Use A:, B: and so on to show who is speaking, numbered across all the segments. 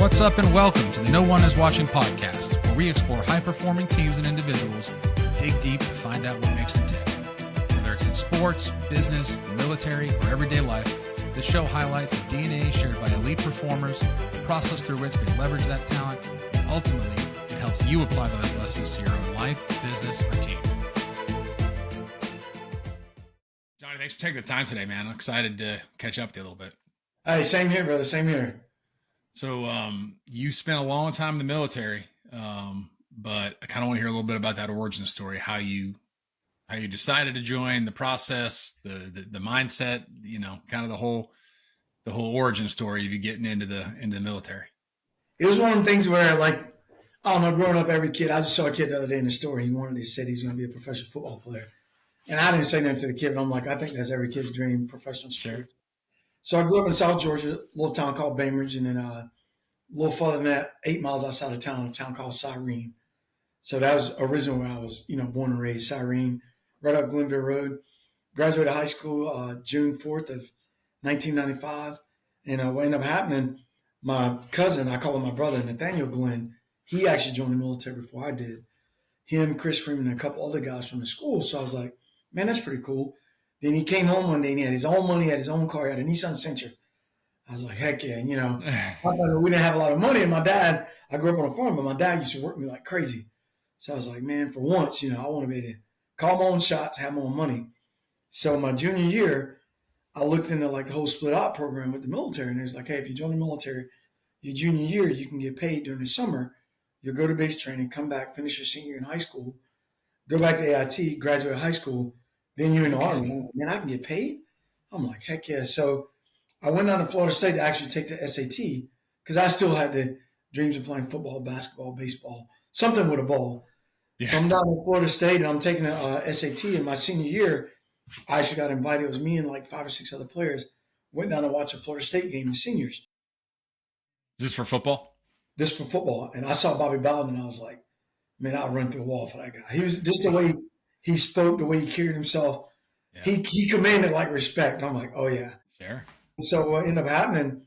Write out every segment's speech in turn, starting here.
A: What's up and welcome to the No One Is Watching podcast, where we explore high-performing teams and individuals, dig deep to find out what makes them tick. Whether it's in sports, business, the military, or everyday life, this show highlights the DNA shared by elite performers, the process through which they leverage that talent, and ultimately, it helps you apply those lessons to your own life, business, or team. Johnny, thanks for taking the time today, man. I'm excited to catch up with you a little bit.
B: Hey, same here, brother. Same here.
A: So you spent a long time in the military, but I kind of want to hear a little bit about that origin story, how you decided to join, the process, the mindset, kind of the whole origin story of you getting into the military.
B: It was one of the things where, I don't know, growing up, every kid, I just saw a kid the other day in the store. He said he was going to be a professional football player. And I didn't say nothing to the kid, but I'm like, I think that's every kid's dream, professional sport.
A: Sure.
B: So I grew up in South Georgia, a little town called Bainbridge, and then a little further than that, 8 miles outside of town, a town called Cyrene. So that was originally where I was, born and raised, Cyrene, right up Green Beret Road. Graduated high school June 4th of 1995. And what ended up happening, my cousin, I call him my brother, Nathaniel Glenn, he actually joined the military before I did. Him, Chris Freeman, and a couple other guys from the school. So I was like, man, that's pretty cool. Then he came home one day and he had his own money, had his own car, he had a Nissan Sentra. I was like, heck yeah, we didn't have a lot of money. And my dad, I grew up on a farm, but my dad used to work me like crazy. So I was like, man, for once, I want to be able to call my own shots, have my own money. So my junior year, I looked into the whole split op program with the military. And it was like, hey, if you join the military, your junior year, you can get paid during the summer. You'll go to base training, come back, finish your senior year in high school, go back to AIT, graduate high school, then you're in the Army. Man, I can get paid? I'm like, heck yeah. So I went down to Florida State to actually take the SAT because I still had the dreams of playing football, basketball, baseball, something with a ball. Yeah. So I'm down in Florida State and I'm taking the SAT. In my senior year, I actually got invited. It was me and 5 or 6 other players went down to watch a Florida State game, the seniors.
A: Is this for football?
B: This for football. And I saw Bobby Bowden and I was like, man, I'll run through a wall for that guy. He was just the way he spoke, the way he carried himself. Yeah. He commanded respect. And I'm like, oh yeah.
A: Sure.
B: So what ended up happening,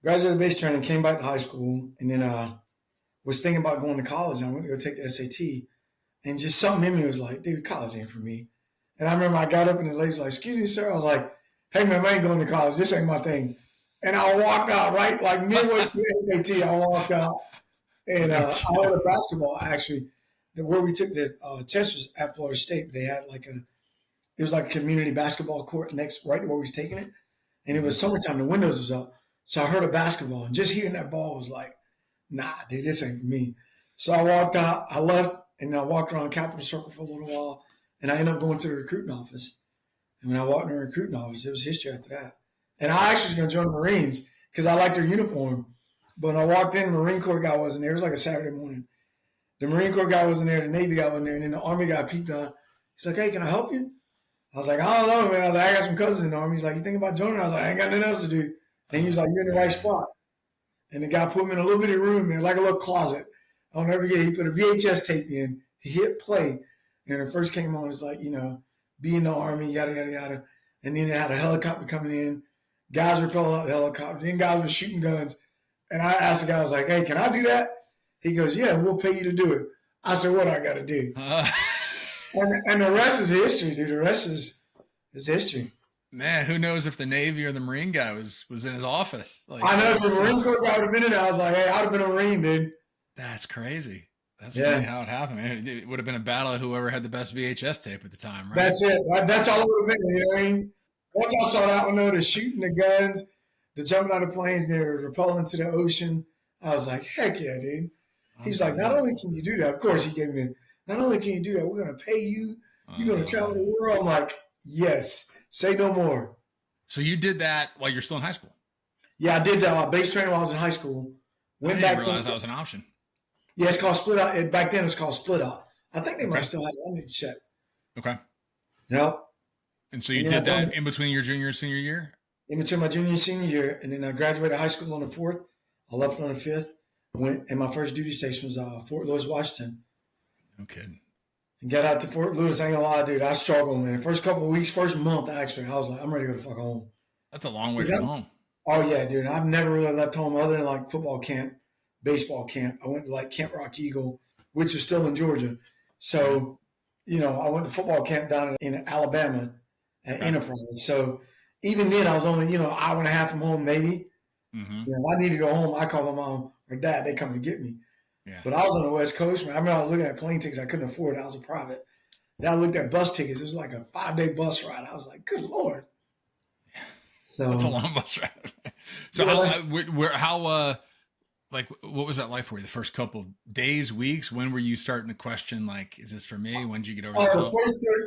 B: graduated base training, came back to high school, and then was thinking about going to college. I went to go take the SAT, and just something in me was like, dude, college ain't for me. And I remember I got up and the lady was like, excuse me, sir. I was like, hey, man, I ain't going to college. This ain't my thing. And I walked out, right? Midway through the SAT, I walked out. And I had a basketball, actually. Where we took the test was at Florida State. They had it was like a community basketball court next, right where we was taking it. And it was summertime, the windows was up. So I heard a basketball, and just hearing that ball was like, nah, dude, this ain't for me. So I walked out, I left, and I walked around Capitol Circle for a little while, and I ended up going to the recruiting office. And when I walked in the recruiting office, it was history after that. And I actually was going to join the Marines because I liked their uniform. But when I walked in, the Marine Corps guy wasn't there. It was like a Saturday morning. The Marine Corps guy wasn't there, the Navy guy wasn't there, and then the Army guy peeped on. He's like, hey, can I help you? I was like, I don't know, man. I was like, I got some cousins in the Army. He's like, you thinking about joining? I was like, I ain't got nothing else to do. And he was like, you're in the right spot. And the guy put me in a little bitty room, man, like a little closet. I'll never forget. He put a VHS tape in. He hit play. And it first came on, it's like, be in the Army, yada, yada, yada. And then they had a helicopter coming in. Guys were pulling out the helicopter. Then guys were shooting guns. And I asked the guy, I was like, hey, can I do that? He goes, yeah, we'll pay you to do it. I said, what do I got to do? And the rest is history, dude. The rest is history.
A: Man, who knows if the Navy or the Marine guy was in his office?
B: I know if the Marine Corps guy would have been in there. I was like, hey, I'd have been a Marine, dude.
A: That's crazy. That's really how it happened, man. It would have been a battle of whoever had the best VHS tape at the time, right?
B: That's it. That's all it would have been. You know what I mean? Once I saw that one, though, the shooting the guns, the jumping out of planes, they were rappelling into the ocean. I was like, heck yeah, dude. He's like, not only can you do that, of course he gave me, not only can you do that, we're going to pay you. You're going to travel the world. I'm like, yes, say no more.
A: So you did that while you're still in high school?
B: Yeah, I did base training while I was in high school.
A: I didn't realize that was an option.
B: Yeah, it's called split out. Back then it was called split out. I think they might still have it. I need to check.
A: Okay.
B: Yep.
A: And so you did that in between your junior and senior year?
B: In between my junior and senior year. And then I graduated high school on the 4th. I left on the 5th. And my first duty station was Fort Lewis, Washington.
A: No kidding.
B: And got out to Fort Lewis. I ain't gonna lie, dude. I struggled, man. First couple of weeks, first month, actually, I was like, I'm ready to go to fuck home.
A: That's a long way from home.
B: Oh yeah, dude. I've never really left home other than like football camp, baseball camp. I went to like Camp Rock Eagle, which was still in Georgia.
A: Yeah.
B: So, I went to football camp down in Alabama at
A: Okay.
B: Enterprise. So even then, I was only, an hour and a half from home, maybe.
A: Mm-hmm.
B: If I need to go home, I call my mom or dad. They come to get me.
A: Yeah.
B: But I was on the West Coast, man. I remember I was looking at plane tickets I couldn't afford. I was a private. Then I looked at bus tickets. It was like a 5-day bus ride. I was like, good Lord.
A: That's a
B: So,
A: long bus ride. So
B: yeah,
A: what was that like for you? The first couple of days, weeks? When were you starting to question, like, is this for me? When did you get over that
B: oh,
A: hump?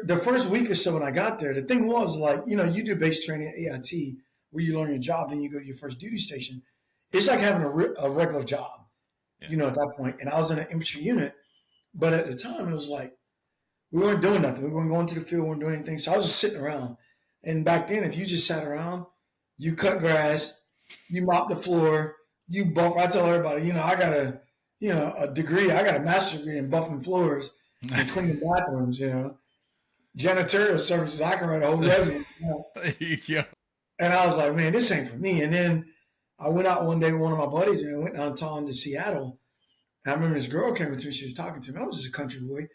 B: the first week or so when I got there, the thing was like, you do base training at AIT where you learn your job, then you go to your first duty station. It's like having a regular job,
A: Yeah.
B: at that point. And I was in an infantry unit, but at the time it was like we weren't doing nothing. We weren't going to the field, we weren't doing anything. So I was just sitting around. And back then, if you just sat around, you cut grass, you mop the floor, you buff. I tell everybody, I got a degree. I got a master's degree in buffing floors and cleaning bathrooms. Janitorial services. I can write a whole resume.
A: Yeah.
B: And I was like, man, this ain't for me. And then I went out one day with one of my buddies and I went downtown to Seattle. And I remember this girl came up to me. She was talking to me. I was just a country boy.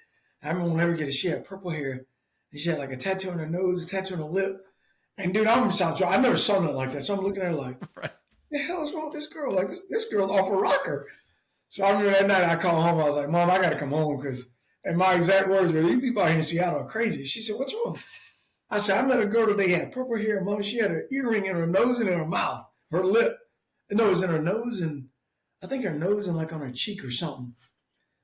B: I remember whenever she had purple hair and she had like a tattoo on her nose, a tattoo on her lip. And dude, I'm from South Georgia. I never saw nothing like that. So I'm looking at her like,
A: Right.
B: the hell is wrong with this girl? Like this girl's off a rocker. So I remember that night I called home. I was like, Mom, I gotta come home because, and my exact words were, these people out here in Seattle are crazy. She said, what's wrong? I said, I met a girl today, had purple hair, Mom. She had an earring in her nose and in her mouth, her lip. No, it was in her nose and I think her nose and like on her cheek or something.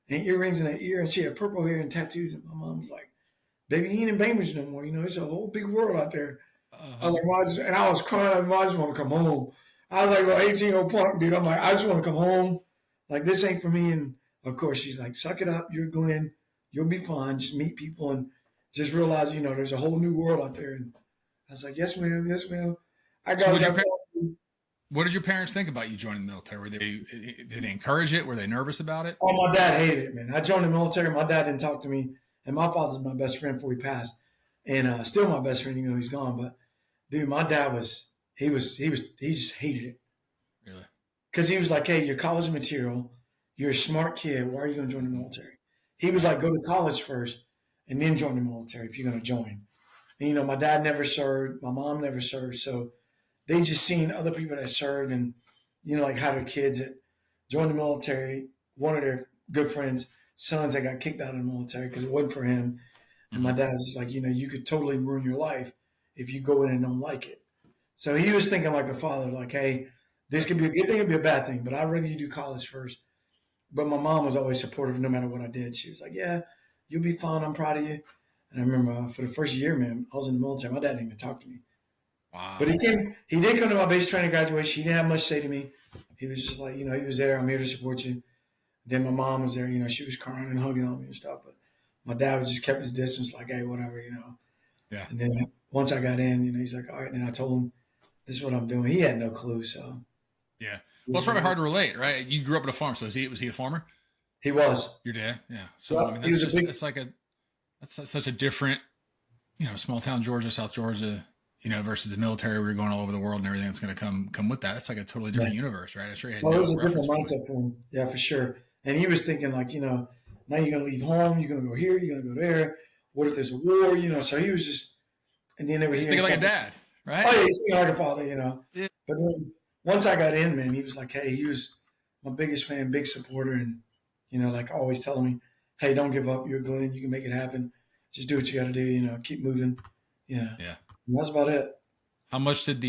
B: And earrings in her ear, and she had purple hair and tattoos. And my mom was like, baby, you ain't in Bainbridge no more. It's a whole big world out there. I was like, well, and I was crying. I just want to come home. I was like, well, 18-year-old punk, dude. I'm like, I just want to come home. Like, this ain't for me. And of course, she's like, suck it up. You're Glenn. You'll be fine. Just meet people and just realize, there's a whole new world out there. And I was like, yes, ma'am. Yes, ma'am. I got
A: What did your parents think about you joining the military? Did they encourage it? Were they nervous about it?
B: Oh, my dad hated it, man. I joined the military. My dad didn't talk to me. And my father's my best friend before he passed. And still my best friend, even though he's gone. But, dude, my dad he just hated it.
A: Really? Because
B: he was like, hey, you're college material. You're a smart kid. Why are you going to join the military? He was like, go to college first and then join the military if you're going to join. And, my dad never served. My mom never served. So they just seen other people that served and, like how their kids that joined the military. One of their good friends' sons that got kicked out of the military because it wasn't for him. And my dad was just like, you could totally ruin your life if you go in and don't like it. So he was thinking like a father, like, hey, this could be a good thing, it could be a bad thing, but I'd rather you do college first. But my mom was always supportive no matter what I did. She was like, yeah, you'll be fine. I'm proud of you. And I remember for the first year, man, I was in the military. My dad didn't even talk to me.
A: Wow.
B: But he did come to my base training graduation. He didn't have much to say to me. He was just like, he was there. I'm here to support you. Then my mom was there. She was crying and hugging on me and stuff. But my dad just kept his distance, like, hey, whatever,
A: Yeah.
B: And then once I got in, he's like, all right. And I told him, this is what I'm doing. He had no clue, so.
A: Yeah. Well, it's probably hard to relate, right? You grew up in a farm, so was he a farmer?
B: He was.
A: Your dad? Yeah. So,
B: well,
A: I mean, that's such a different, small town Georgia, South Georgia, versus the military where you're going all over the world and everything that's going to come with that. That's like a totally different universe, right? I'm sure he had
B: it was a different mindset for him. Yeah, for sure. And he was thinking like, now you're going to leave home, you're going to go here, you're going to go there. What if there's a war, So he was just, and then they were
A: thinking like a dad, right?
B: Oh, yeah, he's thinking like a father,
A: Yeah.
B: But then once I got in, man, he was like, hey, he was my biggest fan, big supporter. And, like always telling me, hey, don't give up. You're Glenn. You can make it happen. Just do what you got to do, keep moving. Yeah.
A: Yeah.
B: And that's about it.
A: How much did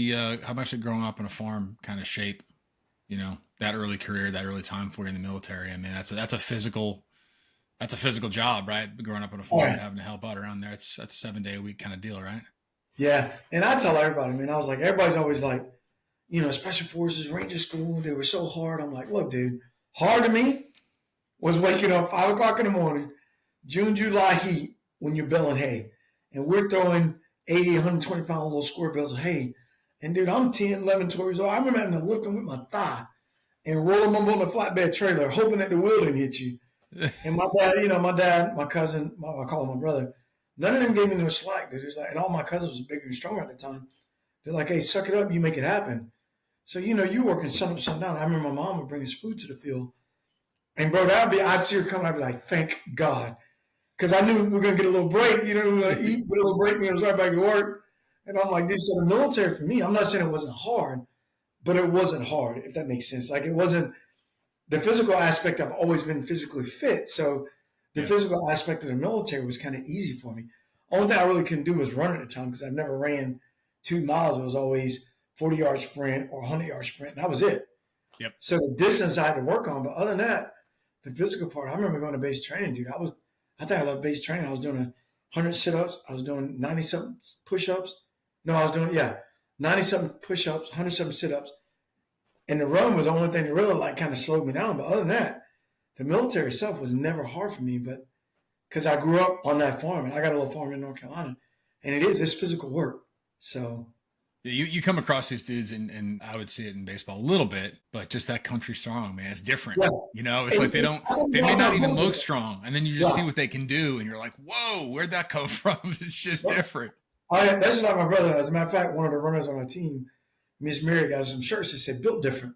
A: growing up on a farm kind of shape, that early career, that early time for you in the military? I mean, that's a physical job, right? Growing up on a farm, and having to help out around there. That's a 7-day a week kind of deal, right?
B: Yeah. And I tell everybody, man, I was like, everybody's always like, Special Forces, Ranger School, they were so hard. I'm like, look, dude, hard to me was waking up 5 o'clock in the morning, June, July heat when you're baling hay. And we're throwing 80, 120 pound little square bales of hay. And dude, I'm 10, 11, 12 years old. I remember having to lift them with my thigh and roll them up on the flatbed trailer, hoping that the wheel didn't hit you. And my dad, my cousin, I call him my brother, none of them gave me no slack, dude. It's like, and all my cousins were bigger and stronger at the time. They're like, hey, suck it up, you make it happen. So, you working sun up, sun down. I remember my mom would bring us food to the field. And, bro, I'd see her coming. I'd be like, thank God. Because I knew we were going to get a little break. We were going to eat, get a little break, and it was right back to work. And I'm like, dude, so the military for me, I'm not saying it wasn't hard, but it wasn't hard, if that makes sense. Like, it wasn't the physical aspect. I've always been physically fit. So the physical aspect of the military was kind of easy for me. Only thing I really couldn't do was run at the time because I never ran 2 miles. It was always 40-yard sprint or 100-yard sprint, and that was it.
A: Yep.
B: So the distance I had to work on, but other than that, the physical part, I remember going to base training, dude. I think I loved base training. I was doing 100 sit-ups. I was doing 90-something push-ups. No, I was doing, 90-something push-ups, 100-something sit-ups. And the run was the only thing that really kind of slowed me down. But other than that, the military itself was never hard for me. But because I grew up on that farm, and I got a little farm in North Carolina, and it's physical work. So
A: you come across these dudes, and I would see it in baseball a little bit, but just that country strong, man, it's different.
B: Yeah.
A: It's like they may not even look strong, and then you just see what they can do, and you're like, whoa, where'd that come from? It's just different.
B: That's just like my brother. As a matter of fact, one of the runners on our team, Miss Mary, got some shirts that said "built different,"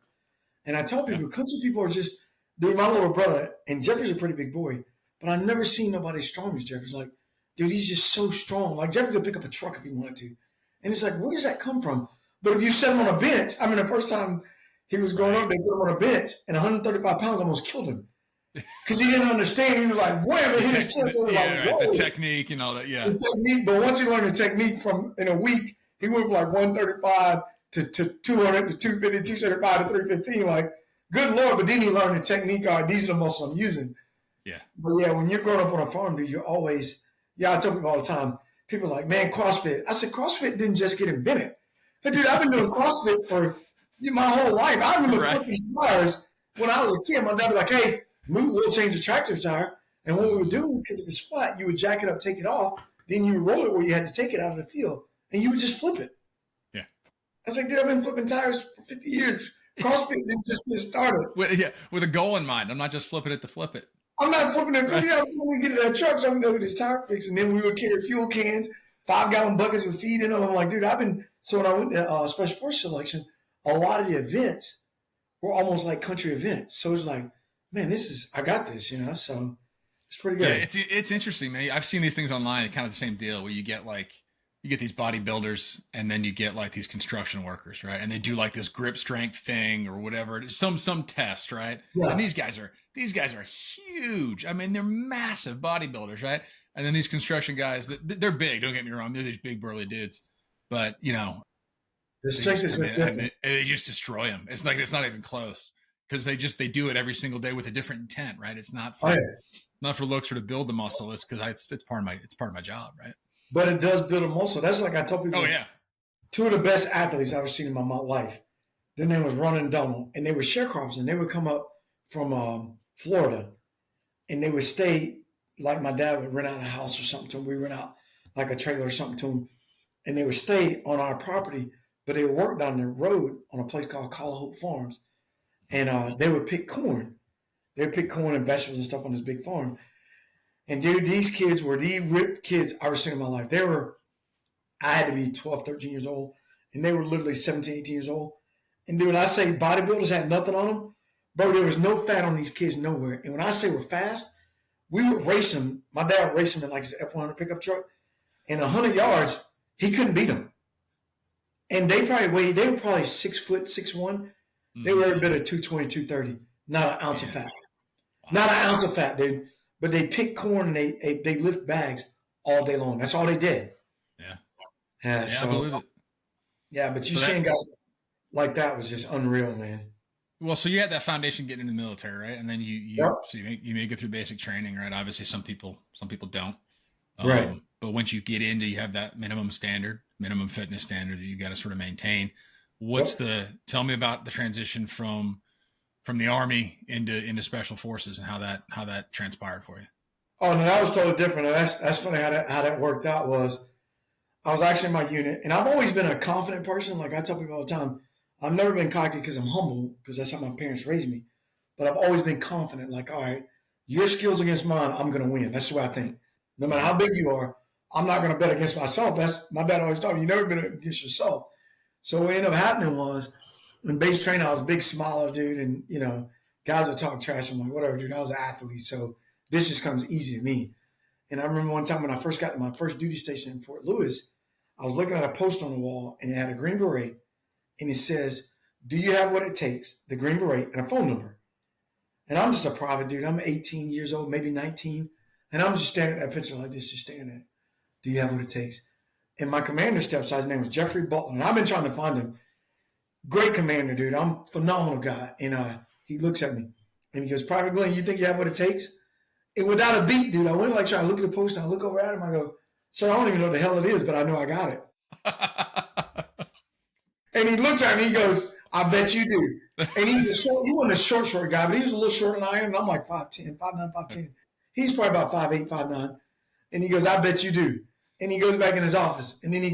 B: and I tell people, country people are just. Dude, my little brother, and Jeffrey's a pretty big boy, but I never seen nobody as strong as Jeffrey's. Like, dude, he's just so strong. Like, Jeffrey could pick up a truck if he wanted to. And it's like, where does that come from? But if you set him on a bench, I mean, the first time he was growing up, they put him on a bench, and 135 pounds almost killed him. Because he didn't understand. He was like, wham, and hit his chest.
A: The technique and all that,
B: The technique, but once he learned the technique in a week, he went from like 135 to 200 to 250, 275 to 315. Like, good Lord, but then he learned the technique. All right, these are the muscles I'm using.
A: Yeah.
B: But yeah, when you're growing up on a farm, dude, you're always, I tell people all the time, people are like, man, CrossFit. I said, CrossFit didn't just get invented. But dude, I've been doing CrossFit for my whole life. I remember flipping tires when I was a kid. My dad would be like, hey, we'll change the tractor tire. And what we would do, because if it's flat, you would jack it up, take it off, then you would roll it where you had to take it out of the field, and you would just flip it.
A: Yeah.
B: I was like, dude, I've been flipping tires for 50 years. CrossFit didn't just get started.
A: With a goal in mind. I'm not just flipping it to flip it.
B: I'm not flipping it. Right. I'm going to get in that truck, so I'm going to go get this tire fix. And then we would carry fuel cans, 5-gallon buckets with feed in them. I'm like, dude, so when I went to Special Forces selection, a lot of the events were almost like country events. So it's like, man, I got this, so it's pretty good.
A: Yeah, it's interesting, man. I've seen these things online, kind of the same deal where you get these bodybuilders and then you get like these construction workers, right? And they do like this grip strength thing or whatever, some test, right? Yeah. And these guys are huge. I mean, they're massive bodybuilders, right? And then these construction guys, they're big. Don't get me wrong, they're these big burly dudes, but the
B: strength is just different.
A: They just destroy them. It's like it's not even close because they do it every single day with a different intent, right? It's not for not for looks or to build the muscle. It's because it's part of my job, right?
B: But it does build a muscle. That's like I tell people.
A: Oh, yeah.
B: 2 of the best athletes I've ever seen in my life. Their name was Ron and Donald, and they were sharecroppers, and they would come up from Florida, and they would stay, like my dad would rent out a house or something to them. We rent out like a trailer or something to them, and they would stay on our property, but they would work down the road on a place called Collar Hope Farms, and they would pick corn. They would pick corn and vegetables and stuff on this big farm. And dude, these kids were the ripped kids I ever seen in my life. I had to be 12, 13 years old, and they were literally 17, 18 years old. And dude, when I say bodybuilders had nothing on them, bro, there was no fat on these kids nowhere. And when I say we're fast, we would race them. My dad would race them in like his F-100 pickup truck. And 100 yards, he couldn't beat them. And they were probably 6 foot, 6'1". Mm-hmm. They were every bit of 220, 230. Not an ounce of fat. Wow. Not an ounce of fat, dude. But they pick corn and they lift bags all day long. That's all they did.
A: Yeah.
B: Yeah. So,
A: I believe it.
B: Yeah, but seeing guys like that was just unreal, man.
A: Well, so you had that foundation getting in the military, right? And then you make it through basic training, right? Obviously, some people don't.
B: Right.
A: But once you get into, you have that minimum fitness standard that you got to sort of maintain. Tell me about the transition from the Army into Special Forces and how that transpired for you.
B: Oh, no, that was totally different. And that's funny how that worked out was I was actually in my unit, and I've always been a confident person. Like I tell people all the time, I've never been cocky because I'm humble, because that's how my parents raised me. But I've always been confident. Like, all right, your skills against mine, I'm going to win. That's the way I think. No matter how big you are, I'm not going to bet against myself. That's my dad always told me, you never bet against yourself. So what ended up happening was in base training, I was a big smiler, dude. And, guys would talk trash. I'm like, whatever, dude. I was an athlete. So this just comes easy to me. And I remember one time when I first got to my first duty station in Fort Lewis, I was looking at a post on the wall and it had a Green Beret. And it says, do you have what it takes? The Green Beret and a phone number. And I'm just a private dude. I'm 18 years old, maybe 19. And I'm just staring at that picture like this, just staring at it. Do you have what it takes? And my commander steps out. His name was Jeffrey Butler. And I've been trying to find him. Great commander, dude. I'm a phenomenal guy. And he looks at me and he goes, Private Glenn, you think you have what it takes? And without a beat, dude, I went like trying to look at the post and I look over at him. I go, sir, I don't even know what the hell it is, but I know I got it. And he looks at me, he goes, I bet you do. And he wasn't a short guy, but he was a little shorter than I am. And I'm like 5'10", 5'9", 5'10". He's probably about 5'8", 5'9". And he goes, I bet you do. And he goes back in his office. And then he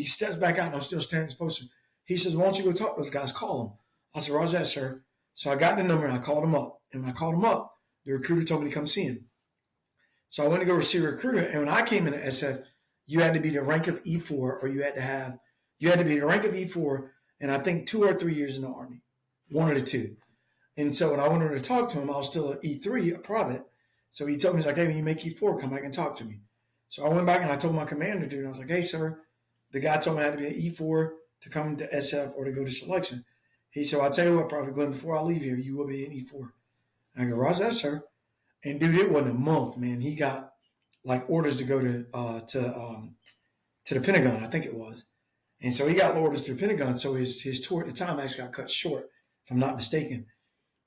B: steps back out and I'm still staring at his poster. He says, why don't you go talk to those guys? Call them. I said, roger that, sir. So I got the number and I called him up. And when I called him up, the recruiter told me to come see him. So I went to go see a recruiter. And when I came into SF, you had to be the rank of E4 or you had to be the rank of E4 and I think 2 or 3 years in the Army, one of the two. And so when I went over to talk to him, I was still an E3, a private. So he told me, he's like, hey, when you make E4, come back and talk to me. So I went back and I told my commander, dude, and I was like, hey, sir, the guy told me I had to be an E4 to come to SF or to go to selection. He said, I'll tell you what, Private Glenn, before I leave here, you will be an E4. I go, roger that, sir. And, dude, it wasn't a month, man. He got, like, orders to go to the Pentagon, I think it was. And so he got orders to the Pentagon. So his tour at the time actually got cut short, if I'm not mistaken.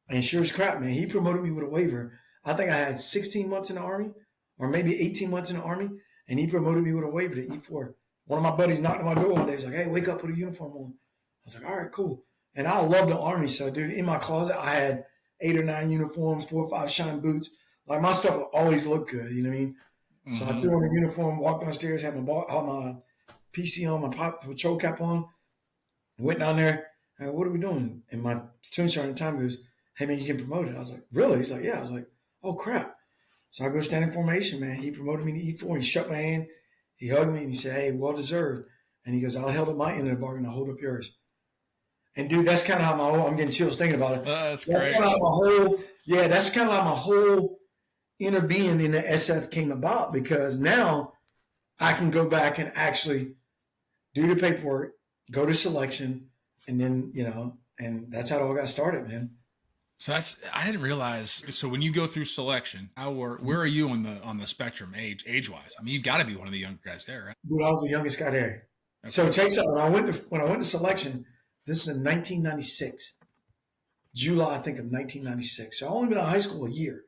B: And sure as crap, man, he promoted me with a waiver. I think I had 16 months in the Army or maybe 18 months in the Army, and he promoted me with a waiver to E4. One of my buddies knocked on my door one day. He's like, hey, wake up, put a uniform on. I was like, all right, cool. And I love the Army. So, dude, in my closet, I had 8 or 9 uniforms, 4 or 5 shine boots. Like, my stuff would always look good, you know what I mean? Mm-hmm. So I threw on the uniform, walked downstairs, had my PC on, my patrol cap on, went down there. What are we doing? And my platoon sergeant at the time goes, hey, man, you get promoted. I was like, really? He's like, yeah. I was like, oh, crap. So I go standing formation, man. He promoted me to E4. He shook my hand. He hugged me, and he said, hey, well-deserved. And he goes, I held up my end of the bargain. I'll hold up yours. And, dude, that's kind of how I'm getting chills thinking about it.
C: That's great.
B: Kind of that's kind of how my whole inner being in the SF came about, because now I can go back and actually do the paperwork, go to selection, and then, and that's how it all got started, man.
A: So I didn't realize. So when you go through selection, where are you on the spectrum age wise? I mean, you got to be one of the younger guys there, right?
B: Dude, I was the youngest guy there. Okay. So check this out. When I went to selection, this is in 1996, July, I think, of 1996. So I only been out of high school a year.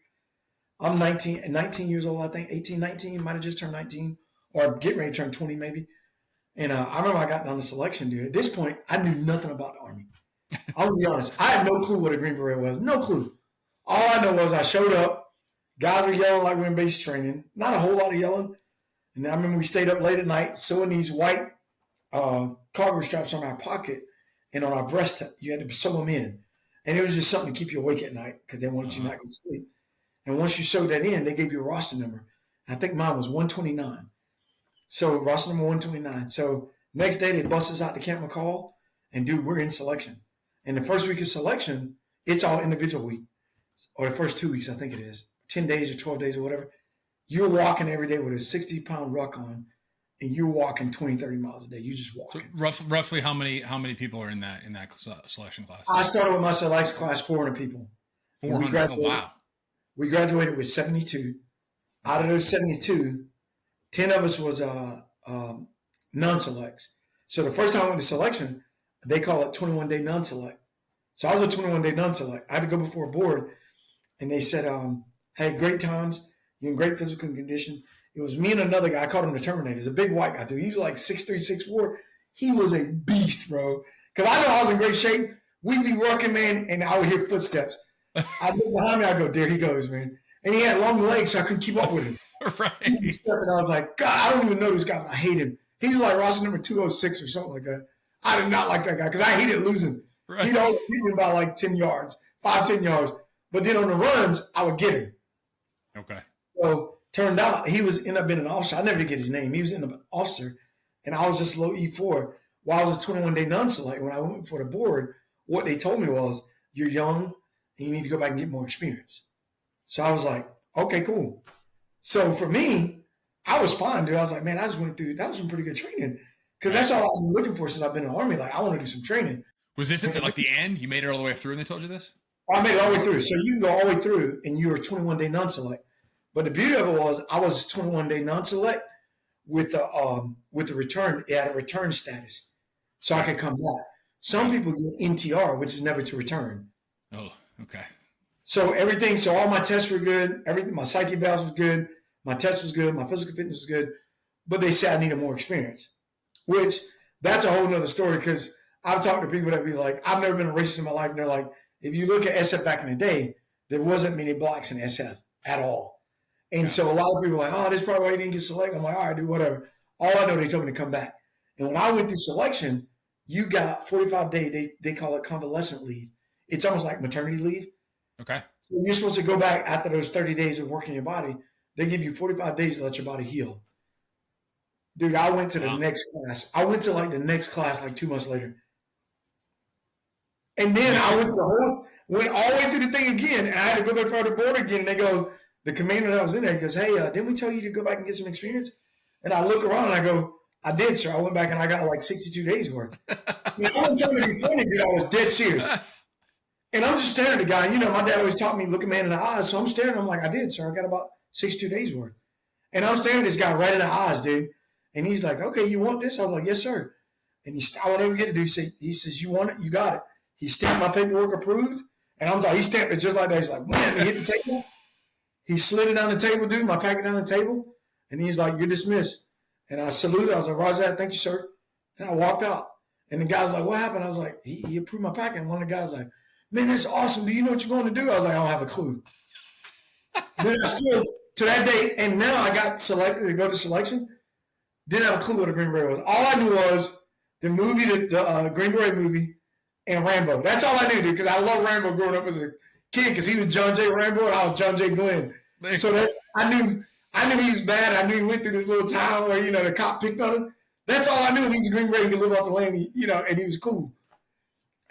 B: I'm 19 years old, I think, 18, 19, might have just turned 19, or getting ready to turn 20 maybe. And I remember I got down to selection, dude. At this point, I knew nothing about the Army. I'll be honest. I had no clue what a Green Beret was. No clue. All I know was I showed up. Guys were yelling like we were in base training. Not a whole lot of yelling. And I remember we stayed up late at night sewing these white cargo straps on our pocket and on our breast. You had to sew them in. And it was just something to keep you awake at night because they wanted you not to sleep. And once you sewed that in, they gave you a roster number. I think mine was 129. So roster number 129. So next day they bust us out to Camp McCall, and dude, we're in selection. And the first week of selection, it's all individual week, or the first 2 weeks, I think it is, 10 days or 12 days or whatever. You're walking every day with a 60-pound ruck on, and you're walking 20, 30 miles a day. You just walking.
A: So roughly how many people are in that selection class?
B: I started with my selection class, 400 people.
A: 400. Oh, wow.
B: We graduated with 72. Out of those 72, 10 of us was non-selects. So the first time I went to selection, they call it 21-day non-select. So I was a 21-day non-select. I had to go before a board, and they said, hey, great times. You're in great physical condition. It was me and another guy. I called him the Terminator. He's a big white guy, dude. He was like 6'3", 6'4". He was a beast, bro. Because I know I was in great shape. We'd be working, man, and I would hear footsteps. I look behind me. I go, there he goes, man. And he had long legs, so I couldn't keep up with him.
A: Right.
B: And I was like, God, I don't even know this guy, but I hate him. He was like roster number 206 or something like that. I did not like that guy because I hated losing. Right. He'd always beat me by like 10 yards, 10 yards. But then on the runs, I would get him.
A: Okay.
B: So turned out he ended up being an officer. I never did get his name. He was an officer, and I was just low E4. While I was a 21-day non-select, when I went for the board, what they told me was, you're young and you need to go back and get more experience. So I was like, okay, cool. So for me, I was fine, dude. I was like, man, I just went through, that was some pretty good training. Because that's all I was looking for since I've been in the Army. Like, I want to do some training.
A: Was this at like the end? You made it all the way through and they told you this?
B: I made it all the way through. So you can go all the way through and you were 21-day non-select. But the beauty of it was I was 21-day non-select with the return. It had a return status. So I could come back. Some people get NTR, which is never to return.
A: Oh, okay.
B: So all my tests were good. Everything, my psyche evals was good. My test was good. My physical fitness was good. But they said I needed more experience, which that's a whole nother story because I've talked to people that be like, I've never been a racist in my life. And they're like, if you look at SF back in the day, there wasn't many blacks in SF at all. And so a lot of people are like, oh, this is probably why you didn't get selected. I'm like, all right, dude, whatever. All I know, they told me to come back. And when I went through selection, you got 45-day, they call it convalescent leave. It's almost like maternity leave.
A: Okay.
B: So you're supposed to go back after those 30 days of working your body. They give you 45 days to let your body heal. Dude, I went to the next class. I went to like the next class like 2 months later. And then I went all the way through the thing again. And I had to go back for the board again. And they go, the commander that was in there, he goes, hey, didn't we tell you to go back and get some experience? And I look around and I go, I did, sir. I went back and I got like 62 days worth. I wasn't trying to be funny, dude. I was dead serious. And I'm just staring at the guy. You know, my dad always taught me look a man in the eyes. So I'm staring. I'm like, I did, sir. I got about 62 days worth. And I'm staring at this guy right in the eyes, dude. And he's like, okay, you want this? I was like, yes, sir. And I won't ever get it, dude. He says, you want it? You got it. He stamped my paperwork approved. And I was like, he stamped it just like that. He's like, wham, he hit the table. He slid it down the table, dude, my packet down the table. And he's like, you're dismissed. And I saluted. I was like, roger that. Thank you, sir. And I walked out. And the guy's like, what happened? I was like, he approved my packet. And one of the guys like, man, that's awesome. Do you know what you're going to do? I was like, I don't have a clue. Then I still, to that day, and now I got selected to go to selection. Didn't have a clue what a Green Beret was. All I knew was the movie, the Green Beret movie, and Rambo. That's all I knew, dude, because I love Rambo growing up as a kid because he was John J. Rambo and I was John J. Glenn. So I knew he was bad. I knew he went through this little town where, you know, the cop picked on him. That's all I knew. He's a Green Beret. He could live off the land, you know, and he was cool.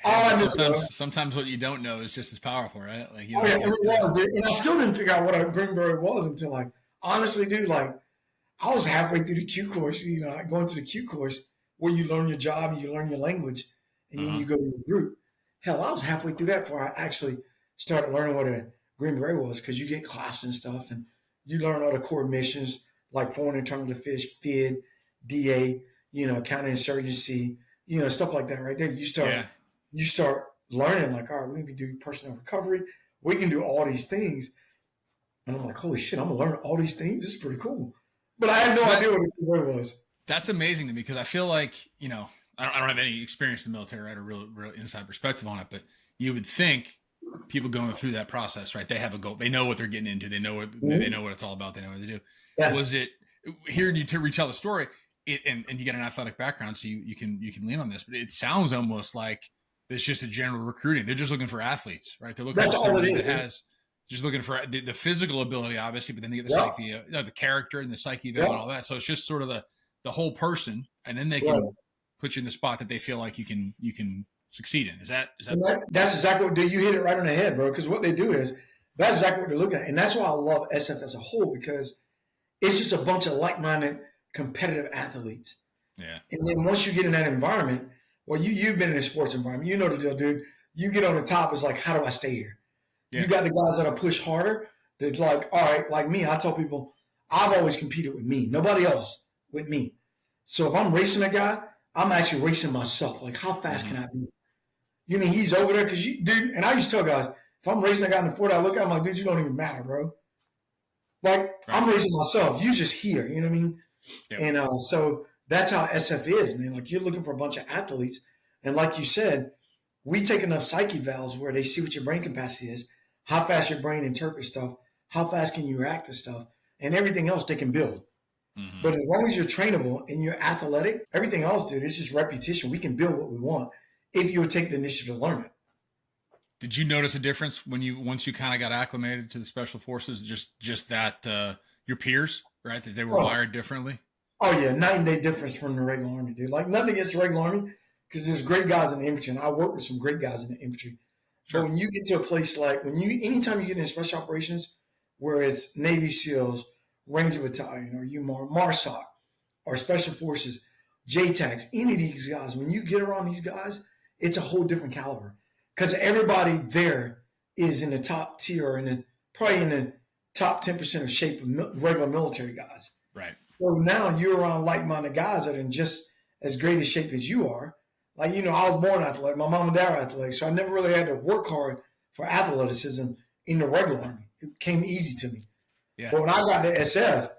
A: Sometimes what you don't know is just as powerful, right? Like,
B: it was, dude. And I still didn't figure out what a Green Beret was until, like, honestly, dude, like, I was halfway through the Q course, you know, going to the Q course where you learn your job and you learn your language and then you go to the group. Hell, I was halfway through that before I actually started learning what a Green Beret was because you get class and stuff and you learn all the core missions like foreign internal affairs, FID, DA, you know, counterinsurgency, you know, stuff like that right there. You start learning like, all right, we can do personnel recovery. We can do all these things. And I'm like, holy shit, I'm going to learn all these things. This is pretty cool. But I had no idea what a Green Beret was.
A: That's amazing to me because I feel like, you know, I don't have any experience in the military, right? Or real inside perspective on it, but you would think people going through that process, right? They have a goal. They know what they're getting into. They know what it's all about. They know what they do. Yeah. Was it hearing you retell the story? And you get an athletic background, so you can lean on this. But it sounds almost like it's just a general recruiting. They're just looking for athletes, right? They're looking for somebody that has just looking for the physical ability, obviously, but then they get the psyche, the character and the psyche and all that. So it's just sort of the whole person, and then they can put you in the spot that they feel like you can succeed in. Is that
B: that's exactly what you hit it right on the head, bro. Because what they do is that's exactly what they're looking at, and that's why I love SF as a whole because it's just a bunch of like-minded, competitive athletes. Yeah. And then once you get in that environment, well, you've been in a sports environment, you know the deal, dude. You get on the top, it's like, how do I stay here? Yeah. You got the guys that'll push harder. They're like, all right, like me. I tell people, I've always competed with me, nobody else, with me. So if I'm racing a guy, I'm actually racing myself. Like, how fast can I be? You mean he's over there? Because dude, and I used to tell guys, if I'm racing a guy in the 40, I look at him like, dude, you don't even matter, bro. Like, I'm racing myself. You just here. You know what I mean? Yep. And so that's how SF is, man. Like, you're looking for a bunch of athletes. And like you said, we take enough psyche valves where they see what your brain capacity is, how fast your brain interprets stuff, how fast can you react to stuff, and everything else they can build. Mm-hmm. But as long as you're trainable and you're athletic, everything else, dude, it's just repetition. We can build what we want if you would take the initiative to learn it.
A: Did you notice a difference once you kind of got acclimated to the special forces? Just that your peers, right? That they were wired differently.
B: Oh yeah, night and day difference from the regular army, dude. Like nothing against the regular army, because there's great guys in the infantry, and I work with some great guys in the infantry.
A: Sure.
B: But when you get to a place like anytime you get in special operations, where it's Navy SEALs, Ranger Battalion, or MARSOC, or Special Forces, JTACs, any of these guys, when you get around these guys, it's a whole different caliber because everybody there is in the top tier and probably in the top 10% of shape of regular military guys.
A: Right.
B: So now you're around like-minded guys that are in just as great a shape as you are. Like, I was born athletic. My mom and dad were athletic, so I never really had to work hard for athleticism in the regular army. It came easy to me.
A: Yeah.
B: But when I got to SF,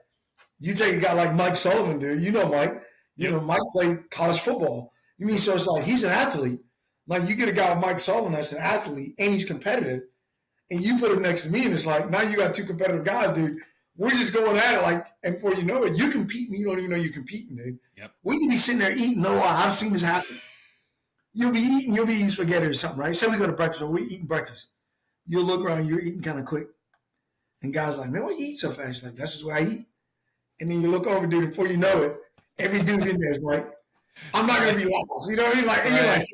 B: you take a guy like Mike Sullivan, dude. You know Mike. Mike played college football. So it's like he's an athlete. Like you get a guy like Mike Sullivan that's an athlete and he's competitive, and you put him next to me, and it's like now you got two competitive guys, dude. We're just going at it like, and before you know it, you're competing. You don't even know you're competing, dude.
A: Yep.
B: We can be sitting there eating. No, I've seen this happen. You'll be eating spaghetti or something, right? Say we go to breakfast or we're eating breakfast. You'll look around, you're eating kind of quick. And guys like, man, why you eat so fast? Like, that's just what I eat. And then you look over, dude, before you know it, every dude in there is like, I'm not going to be lost. You know what I mean? Like, right.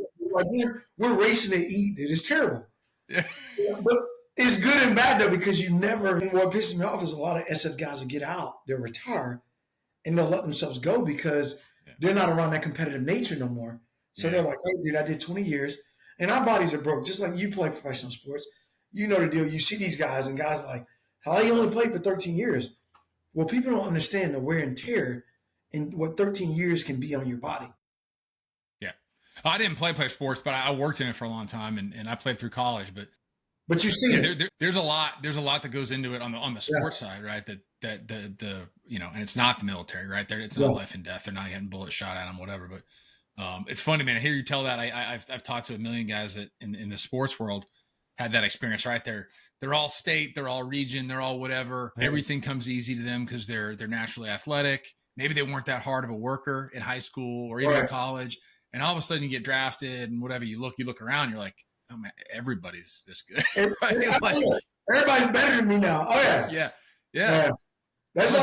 B: You're like we're racing to eat, dude. It's terrible.
A: Yeah.
B: But it's good and bad, though, because you never, what pisses me off is a lot of SF guys that get out, they'll retire, and they'll let themselves go because they're not around that competitive nature no more. So they're like, hey, dude, I did 20 years, and our bodies are broke. Just like you play professional sports, you know the deal. You see these guys, and guys like, how you only played for 13 years? Well, people don't understand the wear and tear and what 13 years can be on your body.
A: Yeah. I didn't play sports, but I worked in it for a long time, and I played through college. But
B: you see it.
A: There's a lot that goes into it on the sports side, right? That the and it's not the military, right? There, it's not life and death. They're not getting bullets shot at them, whatever. But it's funny, man. I hear you tell that. I've talked to a million guys that in the sports world had that experience, right? They're all state, they're all region, they're all whatever. Right. Everything comes easy to them because they're naturally athletic. Maybe they weren't that hard of a worker in high school or even in college, and all of a sudden you get drafted and whatever. You look around, you're like, oh man, everybody's this good. Right?
B: Like, everybody's better than me now. Oh yeah. That's like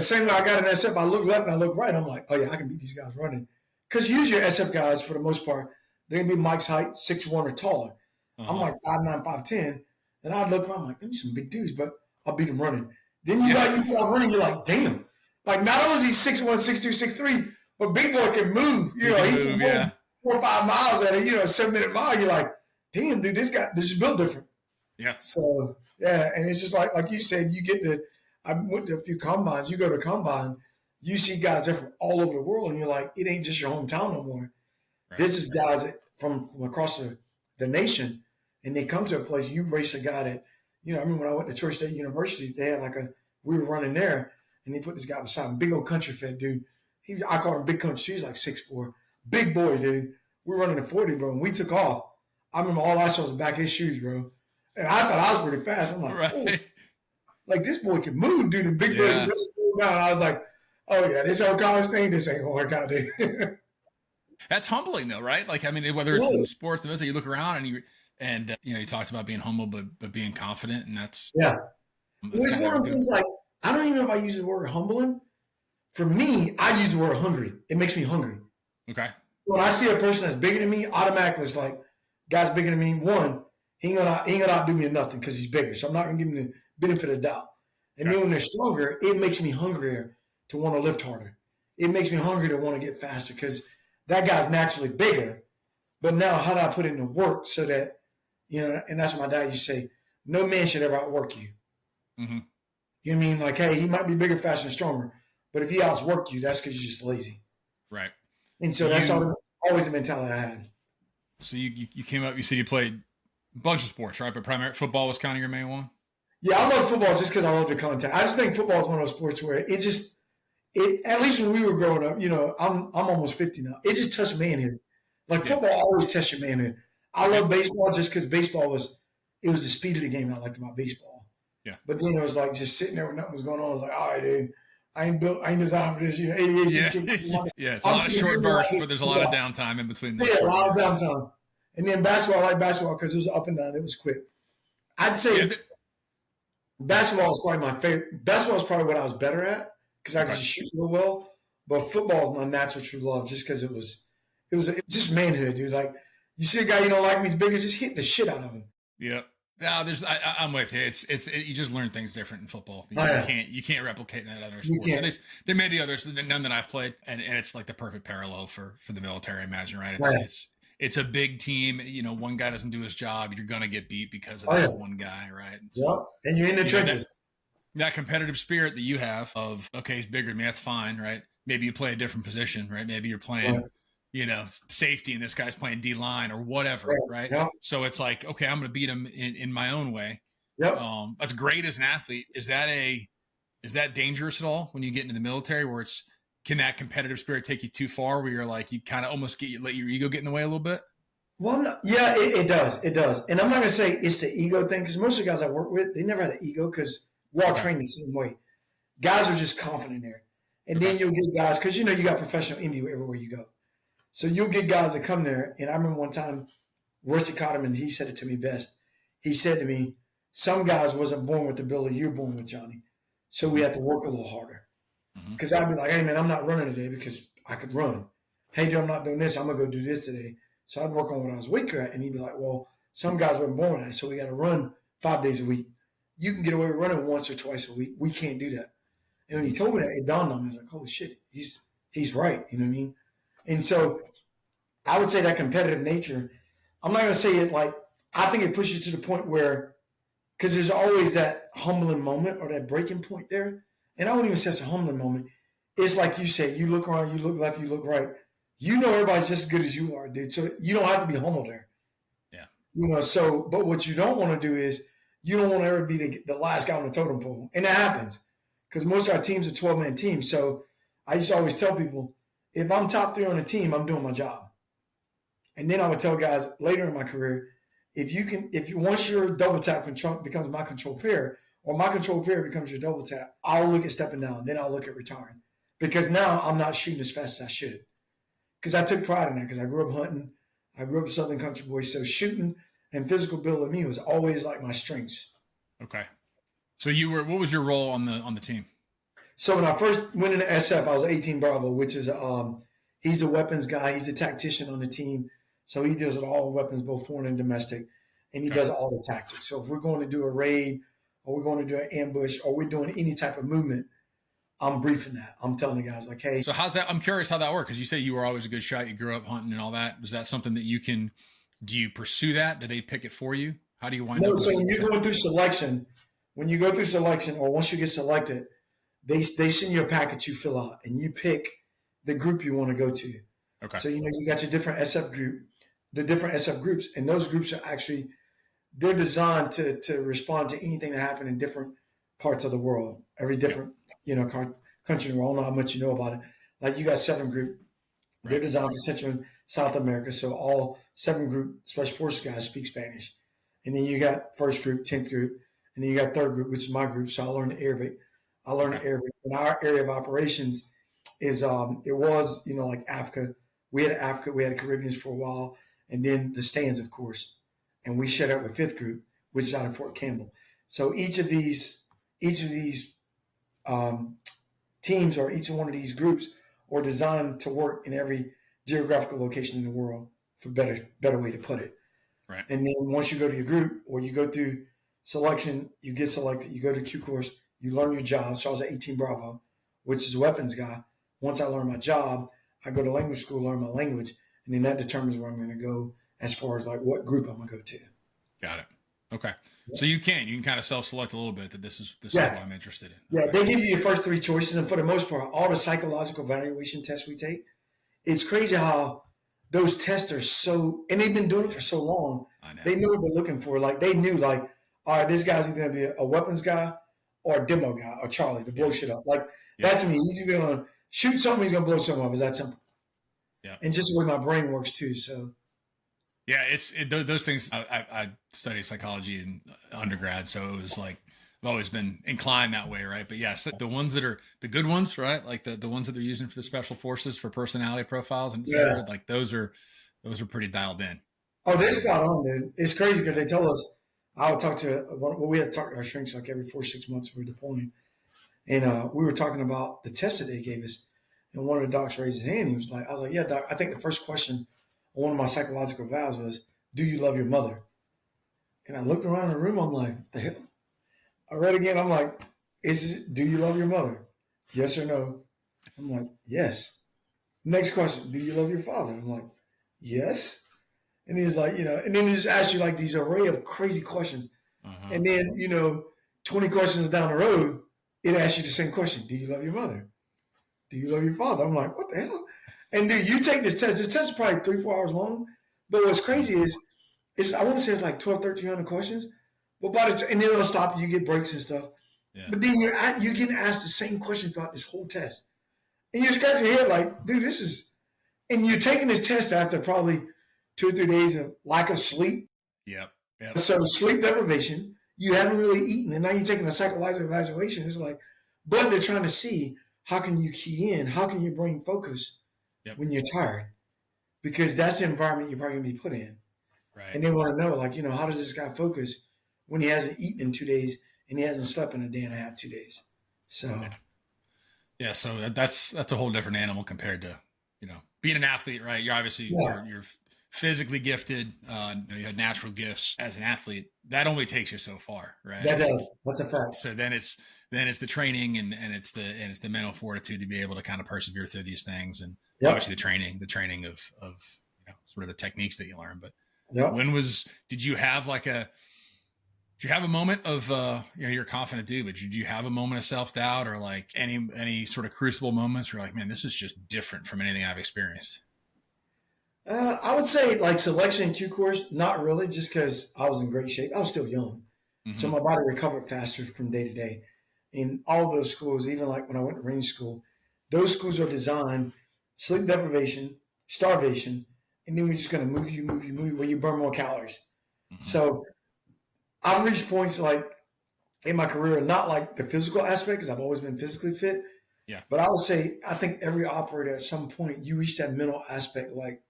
B: same way I got an SF. I look left and I look right. I'm like, oh yeah, I can beat these guys running. Because usually SF guys, for the most part, they're gonna be Mike's height, 6'1" or taller. I'm like 5'9", 5'10", and I look around, I'm like, them some big dudes, but I'll beat them running. Then you see I'm running, you're like, damn. Like not only is he 6'1", 6'2", 6'3", but big boy can move. He can move 4 or 5 miles at a 7-minute mile. You're like, damn, dude, this is built different.
A: Yeah.
B: So and it's just like you said, I went to a few combines. You go to a combine, you see guys from all over the world, and you're like, it ain't just your hometown no more. Right. This is guys from across the nation, and they come to a place. You race a guy that, I remember when I went to Troy State University, they had we were running there, and they put this guy beside him, big old country fed dude. I called him Big Country. He's like 6'4", big boy, dude. We were running a 40, bro, and we took off. I remember all I saw was the back of his shoes, bro, and I thought I was pretty fast. I'm like, oh, like this boy can move, dude. And big boy really slowed down. I was like, oh yeah, this whole college thing, this ain't gonna work out, dude.
A: That's humbling, though, right? Like, I mean, whether it's in sports, you look around and you talked about being humble, but being confident, and that's
B: it's one of the things. Like, I don't even know if I use the word humbling. For me, I use the word hungry. It makes me hungry.
A: Okay.
B: When I see a person that's bigger than me, automatically it's like, guy's bigger than me. One, he ain't gonna outdo me in nothing because he's bigger. So I'm not gonna give him the benefit of the doubt. And then when they're stronger, it makes me hungrier to want to lift harder. It makes me hungry to want to get faster because that guy's naturally bigger. But now how do I put it into work so that, and that's what my dad used to say, no man should ever outwork you.
A: Mm-hmm.
B: You know what I mean? Like, hey, he might be bigger, faster, and stronger, but if he outworked you, that's because you're just lazy.
A: Right.
B: And so that's always the mentality I had.
A: So you came up, you said you played a bunch of sports, right? But primarily football was kind of your main one?
B: Yeah, I love football just because I love the contact. I just think football is one of those sports where it at least when we were growing up, I'm almost 50 now. It just touched manhood. Like football always tests your manhood. I love baseball just because baseball was the speed of the game I liked about baseball.
A: Yeah.
B: But then it was like just sitting there when nothing was going on. I was like, all right, dude, I ain't designed for this. ADHD.
A: Yeah, it's a lot of short bursts, but there's a lot of downtime in between.
B: Yeah, a lot of downtime. And then basketball, I like basketball because it was up and down. It was quick. I'd say basketball is probably my favorite. Basketball is probably what I was better at because I could just shoot real well. But football is my natural true love just because it was it was just manhood, dude. Like you see a guy you don't like, he's bigger, just hit the shit out of him.
A: Yeah. No, I'm with you. You just learn things different in football. You can't replicate that in other sports. And there may be others, none that I've played, and it's like the perfect parallel for the military. I imagine, right? It's a big team. You know, one guy doesn't do his job, you're gonna get beat because of that one guy, right? And
B: so, and you're in the trenches.
A: That competitive spirit that you have of, okay, he's bigger than me, that's fine, right? Maybe you play a different position, right? Maybe you're playing, safety and this guy's playing D-line or whatever, right? Yep. So it's like, okay, I'm going to beat him in my own way.
B: Yep.
A: That's great as an athlete. Is that dangerous at all when you get into the military where can that competitive spirit take you too far where you're like, you kind of almost let your ego get in the way a little bit?
B: Well, yeah, it does. It does. And I'm not going to say it's the ego thing because most of the guys I work with, they never had an ego because we're all trained the same way. Guys are just confident there. And then you'll get guys, because you got professional envy everywhere you go. So you'll get guys that come there. And I remember one time, Rusty Cotterman, he said it to me best. He said to me, some guys wasn't born with the ability you're born with, Johnny. So we have to work a little harder. Because I'd be like, hey, man, I'm not running today because I could run. Hey, dude, I'm not doing this. I'm going to go do this today. So I'd work on what I was weaker at. And he'd be like, well, some guys weren't born with that. So we got to run 5 days a week. You can get away with running once or twice a week. We can't do that. And when he told me that, it dawned on me. I was like, holy shit, he's right. You know what I mean? And so I would say that competitive nature, I'm not going to say it like, I think it pushes you to the point where, because there's always that humbling moment or that breaking point there. And I wouldn't even say it's a humbling moment. It's like you say, you look around, you look left, you look right. You know everybody's just as good as you are, dude. So you don't have to be humble there. Yeah. So, but what you don't want to do is, you don't want to ever be the last guy on the totem pole. And that happens because most of our teams are 12-man teams. So I used to always tell people, if I'm top 3 on the team, I'm doing my job. And then I would tell guys later in my career, once your double tap becomes my control pair or my control pair becomes your double tap, I'll look at stepping down. Then I'll look at retiring because now I'm not shooting as fast as I should. Because I took pride in that because I grew up hunting. I grew up a Southern country boy. So shooting and physical build of me was always like my strengths.
A: Okay. So what was your role on the team?
B: So when I first went into SF, I was 18 Bravo, which is, he's the weapons guy. He's the tactician on the team. So he deals with all weapons, both foreign and domestic, and he does all the tactics. So if we're going to do a raid or we're going to do an ambush or we're doing any type of movement, I'm briefing that. I'm telling the guys like, hey.
A: So I'm curious how that works. Because you say you were always a good shot. You grew up hunting and all that. Is that something that do you pursue that? Do they pick it for you? How do you wind up?
B: No, so when you go through selection, or once you get selected, they send you a package you fill out and you pick the group you want to go to.
A: Okay.
B: So, you got your different SF group, the different SF groups, and those groups are actually, they're designed to respond to anything that happened in different parts of the world, every different, country in the world. I don't know how much you know about it. Like you got 7 group, they're designed for Central and South America. So all 7 group Special Forces guys speak Spanish. And then you got 1st group, 10th group, and then you got 3rd group, which is my group. So I learned Arabic. And our area of operations is, it was, like Africa. We had Africa, we had the Caribbeans for a while, and then the stands, of course. And we shared up with 5th group, which is out of Fort Campbell. So each of these teams or each one of these groups are designed to work in every geographical location in the world, for better way to put it.
A: Right.
B: And then once you go to your group or you go through selection, you get selected, you go to Q course, you learn your job. So I was at 18 Bravo, which is a weapons guy. Once I learn my job, I go to language school, learn my language, and then that determines where I'm going to go as far as like what group I'm going to go to.
A: Got it. Okay. So you can kind of self-select a little bit that this is what I'm interested in.
B: Yeah, they give you your first 3 choices, and for the most part, all the psychological evaluation tests we take, it's crazy how those tests are so, and they've been doing it for so long.
A: I know.
B: They know what they're looking for. Like they knew, like, all right, this guy's either going to be a weapons guy or a demo guy or Charlie to blow shit up. Like that's me. He's either going to shoot something, he's going to blow something up. It's that simple. Yeah. And just the way my brain works too. So.
A: Yeah, those things. I studied psychology in undergrad, so it was like I've always been inclined that way, right? But yes, the ones that are the good ones, right? Like the ones that they're using for the special forces for personality profiles and et cetera, like those are pretty dialed in.
B: Oh, they spot on, dude. It's crazy because they told us I would talk to we had to talk to our shrinks like every 4 or 6 months we were deploying, and we were talking about the tests that they gave us, And one of the docs raised his hand. He was like, I was like, yeah, doc, I think the first question on one of my psychological vows was, do you love your mother? And I looked around the room. I'm like, the hell? I read again. I'm like, do you love your mother? Yes or no? I'm like, yes. Next question, do you love your father? I'm like, yes. And he's like, and then he just asks you like these array of crazy questions.
C: Uh-huh.
B: And then, 20 questions down the road, it asks you the same question. Do you love your mother? Do you love your father? I'm like, what the hell? And dude, you take this test. This test is probably 3-4 hours long. But what's crazy is I want to say it's like 1,200-1,300 questions. But and then it'll stop you. You get breaks and stuff.
C: Yeah.
B: But then you're getting asked the same question throughout this whole test. And you're scratching your head like, dude, this is – and you're taking this test after probably 2 or 3 days of lack of sleep.
C: Yep.
B: So sleep deprivation, you haven't really eaten, and now you're taking a psychological evaluation. It's like, but they're trying to see how can you key in, how can your brain focus when you're tired, because that's the environment you're probably gonna be put in.
C: Right.
B: And they want to know, like, how does this guy focus when he hasn't eaten in 2 days and he hasn't slept in a day and a half, 2 days? So.
C: Yeah. So that's a whole different animal compared to, being an athlete, right? You're obviously you're physically gifted. You had natural gifts as an athlete. That only takes you so far, right?
B: That does. That's a fact.
C: So then it's the training and it's the mental fortitude to be able to kind of persevere through these things, and obviously the training of sort of the techniques that you learn. But did you have a moment of you're a confident dude, but did you have a moment of self-doubt or like any sort of crucible moments where you're like, man, this is just different from anything I've experienced?
B: I would say like selection and Q course, not really, just because I was in great shape. I was still young.
C: Mm-hmm.
B: So my body recovered faster from day to day. In all those schools, even like when I went to range school, those schools are designed sleep deprivation, starvation, and then we're just going to move you where you burn more calories. Mm-hmm. So I've reached points like in my career, not like the physical aspect, because I've always been physically fit.
C: Yeah.
B: But I would say, I think every operator at some point, you reach that mental aspect, like,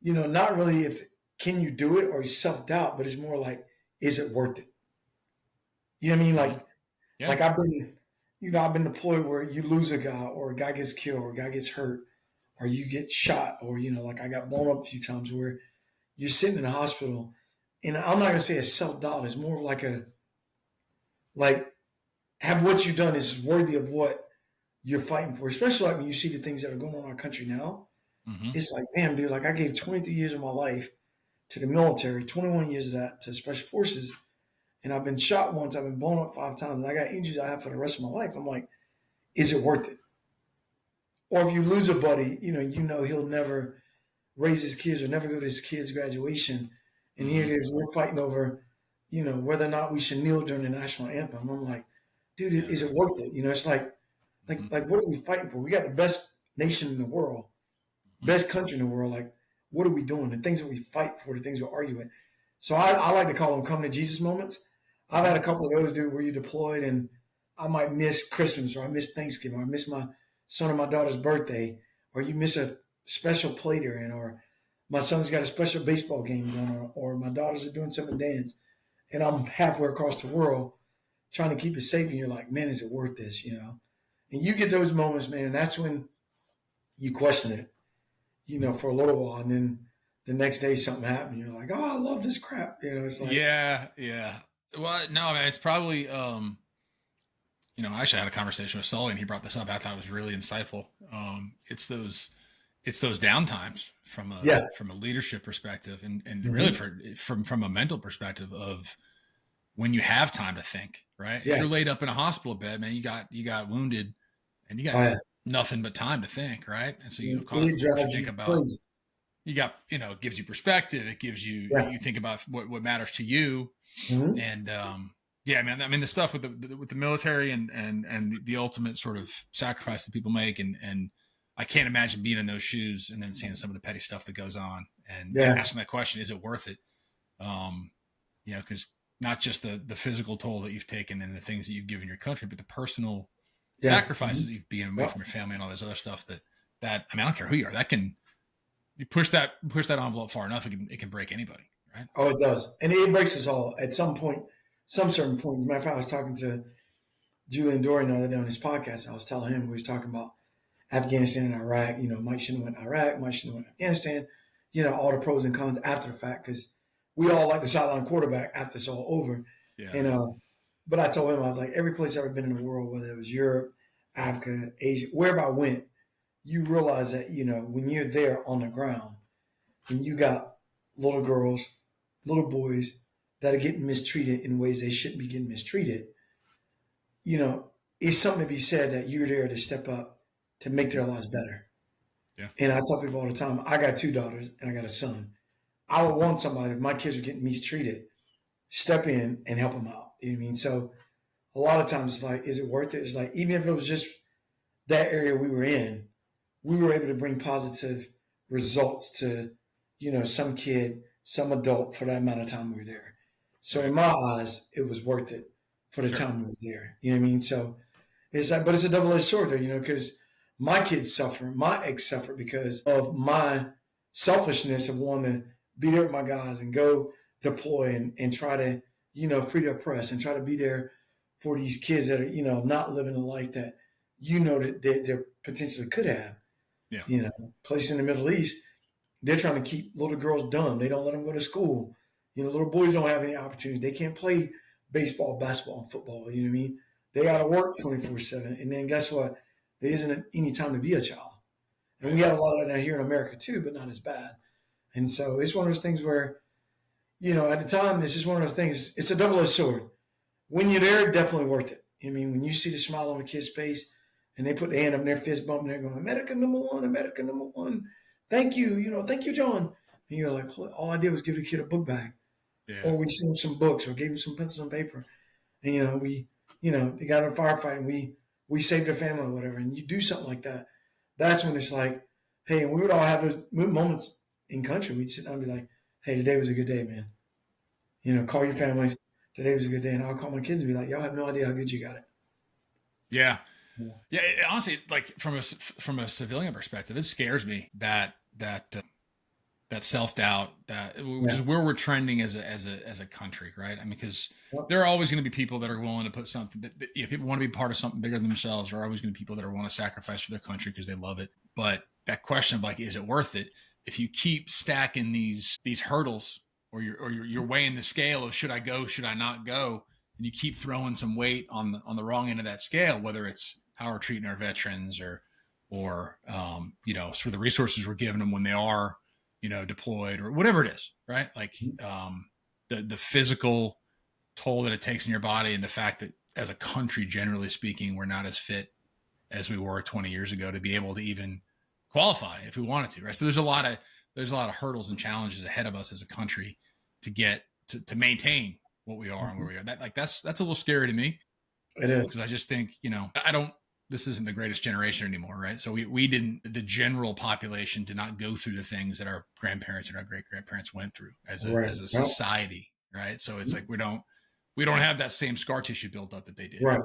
B: not really if can you do it or self-doubt, but it's more like, is it worth it? You know what I mean? Like I've been deployed where you lose a guy or a guy gets killed or a guy gets hurt or you get shot or, like I got blown up a few times where you're sitting in the hospital. And I'm not going to say it's self-doubt. It's more like have what you've done is worthy of what you're fighting for, especially like when you see the things that are going on in our country now. Mm-hmm. It's like, damn, dude, like I gave 23 years of my life to the military, 21 years of that to special forces. And I've been shot once. I've been blown up 5 times. I got injuries I have for the rest of my life. I'm like, is it worth it? Or if you lose a buddy, he'll never raise his kids or never go to his kids' graduation. And here it is, we're fighting over, whether or not we should kneel during the national anthem. I'm like, dude, is it worth it? It's like what are we fighting for? We got the best nation in the world, best country in the world. Like, what are we doing? The things that we fight for, the things we argue with. So I like to call them come to Jesus moments. I've had a couple of those, dude, where you're deployed and I might miss Christmas or I miss Thanksgiving or I miss my son or my daughter's birthday, or you miss a special play they're in, or my son's got a special baseball game going on, or my daughters are doing something dance, and I'm halfway across the world trying to keep it safe, and you're like, man, is it worth this, And you get those moments, man, and that's when you question it, for a little while, and then the next day something happened, you're like, oh, I love this crap, it's like.
C: Yeah. Well, no, man, it's probably, I actually had a conversation with Sully, and he brought this up. I thought it was really insightful. It's those downtimes from a leadership perspective and mm-hmm. really from a mental perspective of when you have time to think, right? Yeah. If you're laid up in a hospital bed, man, you got wounded and you got nothing but time to think, right? And so you think about, you got, it gives you perspective. It gives you, you think about what matters to you. Mm-hmm. And, man, I mean, the stuff with the military and the ultimate sort of sacrifice that people make. And I can't imagine being in those shoes and then seeing some of the petty stuff that goes on and asking that question, is it worth it? Cause not just the physical toll that you've taken and the things that you've given your country, but the personal sacrifices mm-hmm. you've been away from your family and all this other stuff that, I mean, I don't care who you are, that can, you push that envelope far enough, it can break anybody. Right?
B: Oh, it does. And it breaks us all at some point, some certain point. As a matter of fact, I was talking to Julian Dorian the other day on his podcast. I was telling him, we was talking about Afghanistan and Iraq. Mike shouldn't have went to Iraq. Mike shouldn't have went to Afghanistan. All the pros and cons after the fact, because we all like the sideline quarterback after it's all over.
C: Yeah.
B: And but I told him, I was like, every place I've ever been in the world, whether it was Europe, Africa, Asia, wherever I went, you realize that, when you're there on the ground and you got little girls, little boys that are getting mistreated in ways they shouldn't be getting mistreated, it's something to be said that you're there to step up to make their lives better.
C: Yeah.
B: And I tell people all the time, I got 2 daughters and I got a son. I would want somebody, if my kids are getting mistreated, step in and help them out. You know what I mean? So a lot of times it's like, is it worth it? It's like, even if it was just that area we were in, we were able to bring positive results to, some kid, some adult for that amount of time we were there. So in my eyes, it was worth it for the time we was there. You know what I mean? So it's like, but it's a double-edged sword there, because my kids suffer, my ex suffered because of my selfishness of wanting to be there with my guys and go deploy and try to, free the oppressed and try to be there for these kids that are, not living a life that, that they potentially could have.
C: Yeah.
B: Place in the Middle East, they're trying to keep little girls dumb. They don't let them go to school. Little boys don't have any opportunity. They can't play baseball, basketball, and football. You know what I mean? They got to work 24/7. And then guess what? There isn't any time to be a child. And we have a lot of that here in America too, but not as bad. And so it's one of those things where, at the time, it's just one of those things. It's a double-edged sword. When you're there, definitely worth it. I mean, when you see the smile on the kid's face and they put their hand up in their fist bump and they're going, America number one, America number one. Thank you, thank you, John. And you're like, all I did was give the kid a book bag.
C: Yeah.
B: Or we sent him some books or gave him some pencils and paper. And, they got in a firefight and we saved their family or whatever. And you do something like that. That's when it's like, hey, and we would all have those moments in country. We'd sit down and be like, hey, today was a good day, man. Call your families. Today was a good day. And I'll call my kids and be like, y'all have no idea how good you got it.
C: Yeah. Yeah. Honestly, like from a civilian perspective, it scares me that self-doubt, which is where we're trending as a country, right? I mean, because there are always going to be people that are willing to put something that people want to be part of something bigger than themselves. There are always going to be people that are willing to sacrifice for their country because they love it. But that question of like, is it worth it? If you keep stacking these hurdles, or you're weighing the scale of should I go, should I not go, and you keep throwing some weight on the wrong end of that scale, whether it's how we're treating our veterans or sort of the resources we're giving them when they are deployed or whatever it is, right? Like the physical toll that it takes in your body, and the fact that as a country, generally speaking, we're not as fit as we were 20 years ago to be able to even qualify if we wanted to, right? So there's a lot of hurdles and challenges ahead of us as a country to get to maintain what we are and where we are. That's a little scary to me.
B: It is,
C: because I just think, this isn't the greatest generation anymore, right? So the general population did not go through the things that our grandparents and our great grandparents went through as a society, right? So it's like we don't have that same scar tissue built up that they did,
B: right?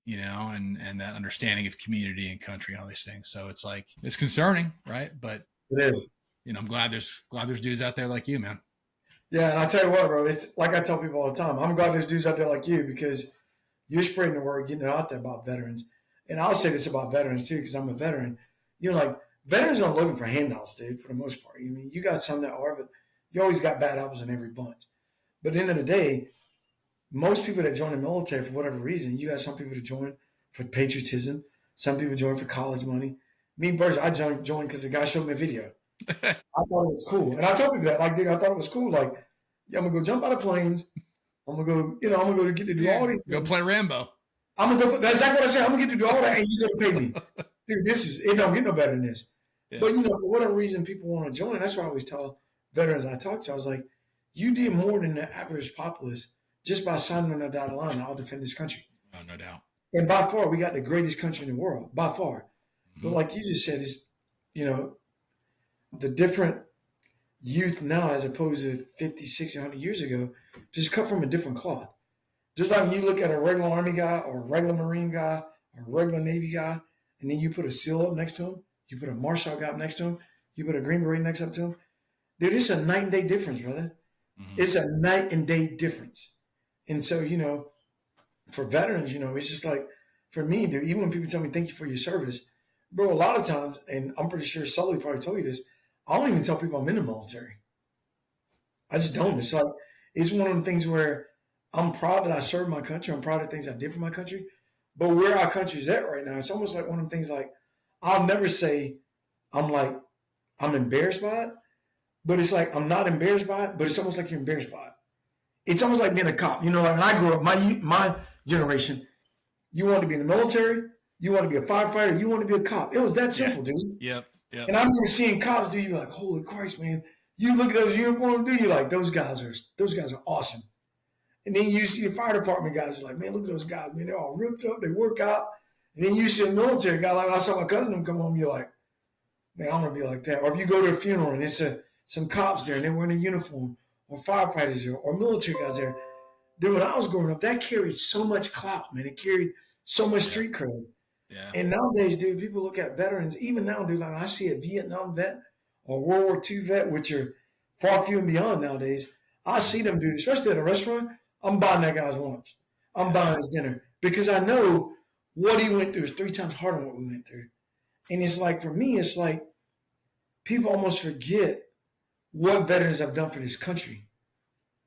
C: And that understanding of community and country and all these things. So it's like, it's concerning, right? But
B: it is.
C: I'm glad there's dudes out there like you, man.
B: Yeah, and I tell you what, bro, it's like I tell people all the time. I'm glad there's dudes out there like you because you're spreading the word, getting it out there about veterans. And I'll say this about veterans too, because I'm a veteran. Veterans aren't looking for handouts, dude, for the most part. I mean, you got some that are, but you always got bad apples in every bunch. But at the end of the day, most people that join the military for whatever reason, you got some people that join for patriotism. Some people join for college money. Me personally, I joined because the guy showed me a video. I thought it was cool. And I told people that, like, dude, I thought it was cool. Like, yeah, I'm going to go jump out of planes. I'm going to go, I'm going to go get to do all these things.
C: Go play Rambo.
B: I'm going to go, that's exactly what I said. I'm going to get to do all that and you're going to pay me. Dude, it don't get no better than this. Yeah. But, for whatever reason, people want to join. That's why I always tell veterans I talk to, I was like, you did more than the average populace just by signing on that dotted line. I'll defend this country.
C: Oh, no doubt.
B: And by far, we got the greatest country in the world, by far. Mm-hmm. But like you just said, it's, the different youth now as opposed to 50, 60, 100 years ago just cut from a different cloth. Just like when you look at a regular Army guy or a regular Marine guy or a regular Navy guy, and then you put a SEAL up next to him, you put a Marshal guy up next to him, you put a Green Beret next up to him. Dude, it's a night and day difference, brother. Mm-hmm. It's a night and day difference. And so, for veterans, it's just like, for me, dude, even when people tell me thank you for your service, bro, a lot of times, and I'm pretty sure Sully probably told you this, I don't even tell people I'm in the military. I just don't. It's like, it's one of the things where I'm proud that I served my country. I'm proud of things I did for my country. But where our country's at right now, it's almost like one of the things like, I'll never say I'm embarrassed by it, but it's like I'm not embarrassed by it, but it's almost like you're embarrassed by it. It's almost like being a cop. You know, like when I grew up, my generation, you wanted to be in the military, you want to be a firefighter, you want to be a cop. It was that simple, dude.
C: Yep.
B: And I remember seeing cops do, you're like, holy Christ, man. You look at those uniforms, dude, you're like, those guys are awesome. And then you see the fire department guys, you're like, man, look at those guys, man, they're all ripped up, they work out. And then you see a military guy, like when I saw my cousin come home, you're like, man, I'm gonna be like that. Or if you go to a funeral and it's some cops there and they're wearing a uniform, or firefighters there, or military guys there. Dude, when I was growing up, that carried so much clout, man. It carried so much street cred.
C: Yeah.
B: And nowadays, dude, people look at veterans, even now, dude, like when I see a Vietnam vet or World War II vet, which are far few and beyond nowadays, I see them, dude, especially at a restaurant, I'm buying that guy's lunch. I'm buying his dinner because I know what he went through is 3 times harder than what we went through. And it's like, for me, it's like people almost forget what veterans have done for this country.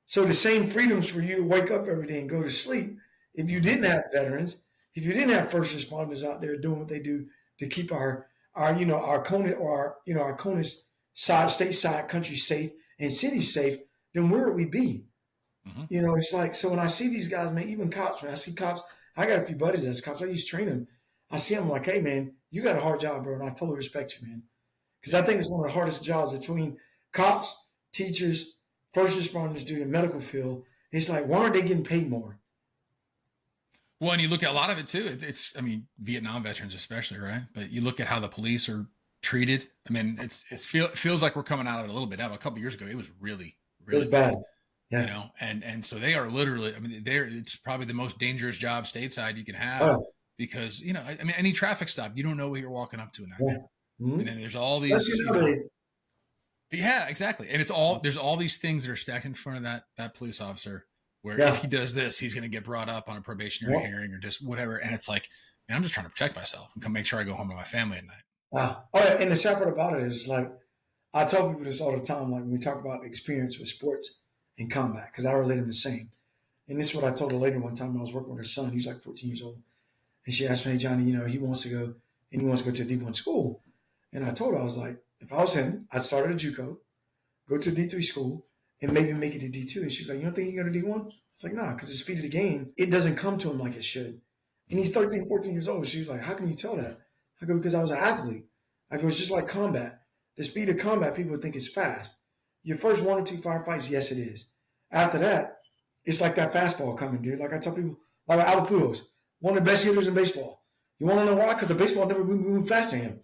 B: So the same freedoms for you to wake up every day and go to sleep, if you didn't have veterans, if you didn't have first responders out there doing what they do to keep our CONUS or our CONUS side, stateside country safe and cities safe, then where would we be?
C: Mm-hmm.
B: You know, it's like, so when I see these guys, man, even cops, when I see cops, I got a few buddies that's cops, I used to train them. I see them like, hey, man, you got a hard job, bro, and I totally respect you, man. Because I think it's one of the hardest jobs between cops, teachers, first responders do the medical field. It's like, why aren't they getting paid more?
C: Well, and you look at a lot of it too. It's I mean, Vietnam veterans especially, right? But you look at how the police are treated. I mean, it feels like we're coming out of it a little bit. Now, a couple of years ago, it was really
B: It was bad. Yeah.
C: You know, and so they are literally. I mean, it's probably the most dangerous job stateside you can have because you know, I mean, any traffic stop, you don't know what you're walking up to in that.
B: Yeah. Mm-hmm.
C: And then there's all these. Yeah, exactly. And there's all these things that are stacked in front of that police officer where if he does this, he's going to get brought up on a probationary hearing or just whatever. And it's like, man, I'm just trying to protect myself and come make sure I go home to my family at night.
B: And the sad part about it is like, I tell people this all the time, like when we talk about experience with sports and combat, because I relate them the same. And this is what I told a lady one time when I was working with her son. He was like 14 years old. And she asked me, hey, Johnny, you know, he wants to go to a D1 school. And I told her, I was like, if I was him, I'd start at a JUCO, go to a D3 school, and maybe make it a D2. And she's like, you don't think you can go to D1? It's like, nah, because the speed of the game, it doesn't come to him like it should. And he's 13, 14 years old. She was like, how can you tell that? I go, because I was an athlete. I go, it's just like combat. The speed of combat, people would think it's fast. Your first 1 or 2 firefights, yes, it is. After that, it's like that fastball coming, dude. Like I tell people, like Albert Pujols, one of the best hitters in baseball. You want to know why? Because the baseball never moved fast to him.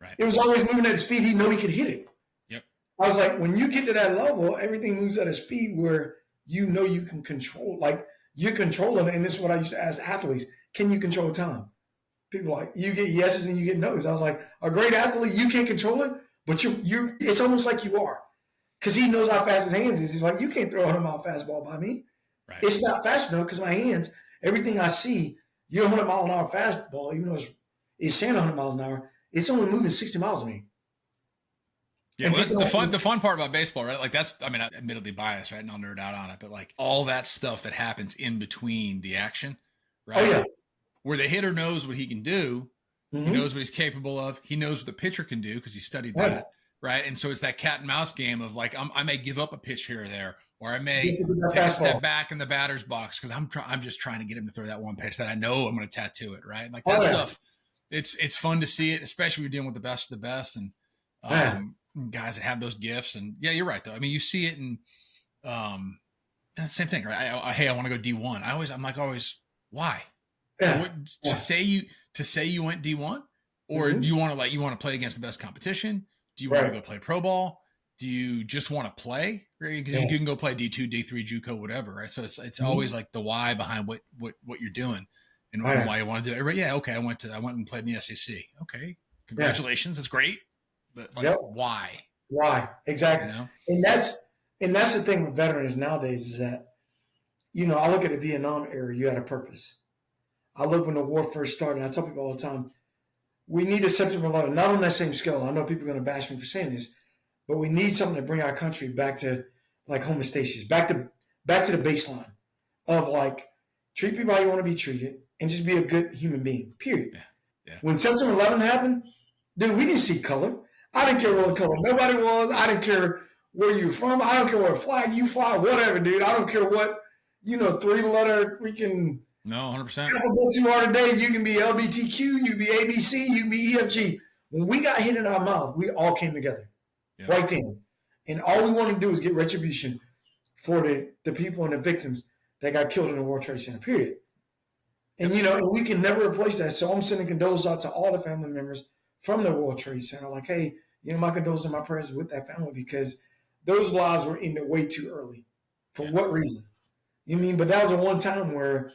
C: Right.
B: It was always moving at the speed he knew he could hit it.
C: Yep.
B: I was like, when you get to that level, everything moves at a speed where you know you can control. Like you're controlling, and this is what I used to ask athletes: can you control time? People are like, you get yeses and you get nos. I was like, a great athlete, you can't control it, but you're. It's almost like you are, because he knows how fast his hands is. He's like, you can't throw a 100-mile fastball by me.
C: Right.
B: It's not fast enough because my hands, everything I see, you're a 100-mile-an-hour fastball, even though it's saying 100 miles an hour. It's only moving 60 miles to me.
C: Yeah, well, that's the fun part about baseball, right? Like that's, I mean, I'm admittedly biased, right? And I'll nerd out on it, but like all that stuff that happens in between the action, right?
B: Oh, yeah.
C: Where the hitter knows what he can do.
B: Mm-hmm.
C: He knows what he's capable of. He knows what the pitcher can do because he studied that, right? And so it's that cat and mouse game of like, I may give up a pitch here or there, or I may take a step back in the batter's box because I'm just trying to get him to throw that one pitch that I know I'm going to tattoo it, right? Like that stuff. It's fun to see it, especially when you're dealing with the best of the best and guys that have those gifts. And yeah, you're right though. I mean, you see it in that's the same thing, right? I want to go D1. I'm like always, why?
B: Yeah.
C: To say you went D1, or do you want to play against the best competition? Do you want to go play pro ball? Do you just want to play? Because you can go play D2, D3, JUCO, whatever, right? So it's always like the why behind what you're doing. And why you want to do it. Yeah, okay. I went and played in the SEC. Okay, congratulations, that's great. But like, why?
B: Why exactly?
C: You know?
B: And that's the thing with veterans nowadays is that, you know, I look at the Vietnam era. You had a purpose. I look when the war first started. I tell people all the time, we need a September 11th, not on that same scale. I know people are going to bash me for saying this, but we need something to bring our country back to like homeostasis, back to the baseline of like treat people how you want to be treated and just be a good human being. Period.
C: Yeah. Yeah.
B: When September 11th happened, dude, we didn't see color. I didn't care what color nobody was. I didn't care where you were from. I don't care what flag you fly, whatever, dude. I don't care what, 3-letter freaking
C: No, 100%.
B: alphabets you are today. You can be LBTQ, you can be ABC, you can be EFG. When we got hit in our mouth, we all came together right then. And all we want to do is get retribution for the people and the victims that got killed in the World Trade Center, period. And, and we can never replace that. So I'm sending condolences out to all the family members from the World Trade Center. Like, hey, my condolences and my prayers with that family because those lives were ended way too early. For what reason? You mean? But that was a one time where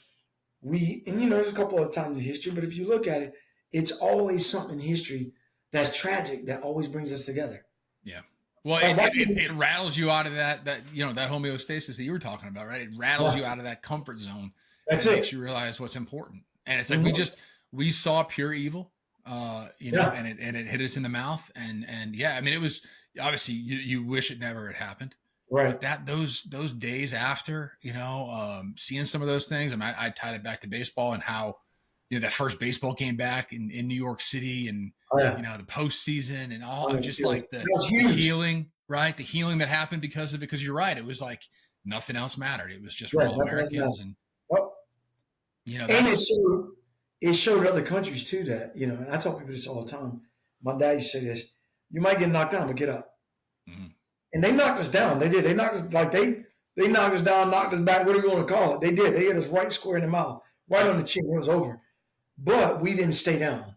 B: there's a couple of times in history, but if you look at it, it's always something in history that's tragic that always brings us together.
C: Yeah. Well, it rattles you out of that homeostasis that you were talking about, right? It rattles you out of that comfort zone. That's it. Makes you realize what's important. And it's like we saw pure evil, and it hit us in the mouth. And yeah, I mean, it was obviously you wish it never had happened.
B: Right.
C: But those days after, seeing some of those things, I tied it back to baseball and how, that first baseball game back in New York City and, the postseason and all just like the healing, right? The healing that happened because of it. Because you're right. It was like nothing else mattered. It was just we're all Americans. And,
B: it showed other countries too that, and I tell people this all the time. My dad used to say this, you might get knocked down, but get up. Mm-hmm. And they knocked us down. They did. They knocked us they knocked us down, knocked us back, whatever you want to call it. They did. They hit us right square in the mouth, right on the chin. It was over. But we didn't stay down.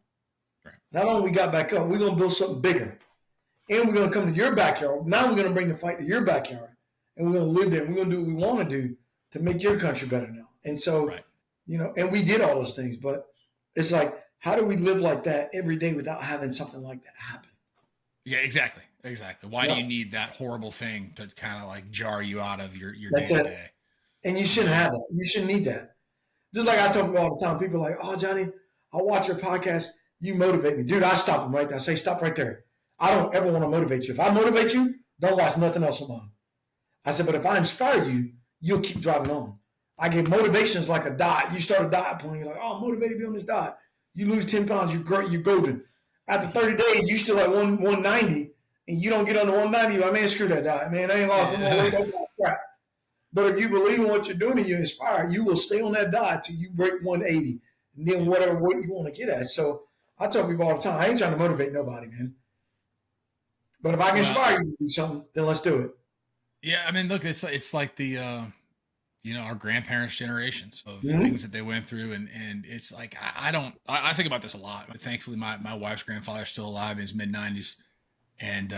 B: Right. Not only we got back up, we're going to build something bigger. And we're going to come to your backyard. Now we're going to bring the fight to your backyard. And we're going to live there. And we're going to do what we want to do to make your country better now. And so, and we did all those things. But it's like, how do we live like that every day without having something like that happen?
C: Yeah, exactly. Exactly. Why do you need that horrible thing to kind of like jar you out of your
B: That's
C: day-to-day?
B: And you shouldn't have that. You shouldn't need that. Just like I tell people all the time, people are like, oh, Johnny, I'll watch your podcast. You motivate me. Dude, I stop them right there. I say, stop right there. I don't ever want to motivate you. If I motivate you, don't watch nothing else alone. I said, but if I inspire you, you'll keep driving on. I give motivations like a diet. You start a diet plan. You're like, oh, I'm motivated to be on this diet. You lose 10 pounds, you're great, you're golden. After 30 days, you still like 190, and you don't get under 190. You're like, man, screw that diet, man. I ain't lost no more weight. That's crap. But if you believe in what you're doing and you inspire, you will stay on that diet till you break 180, and then whatever weight you want to get at. So I tell people all the time, I ain't trying to motivate nobody, man. But if I can inspire you to do something, then let's do it.
C: Yeah, I mean, look, it's like the our grandparents' generations of things that they went through, and it's like I think about this a lot. But thankfully, my wife's grandfather's still alive in his mid-90s, and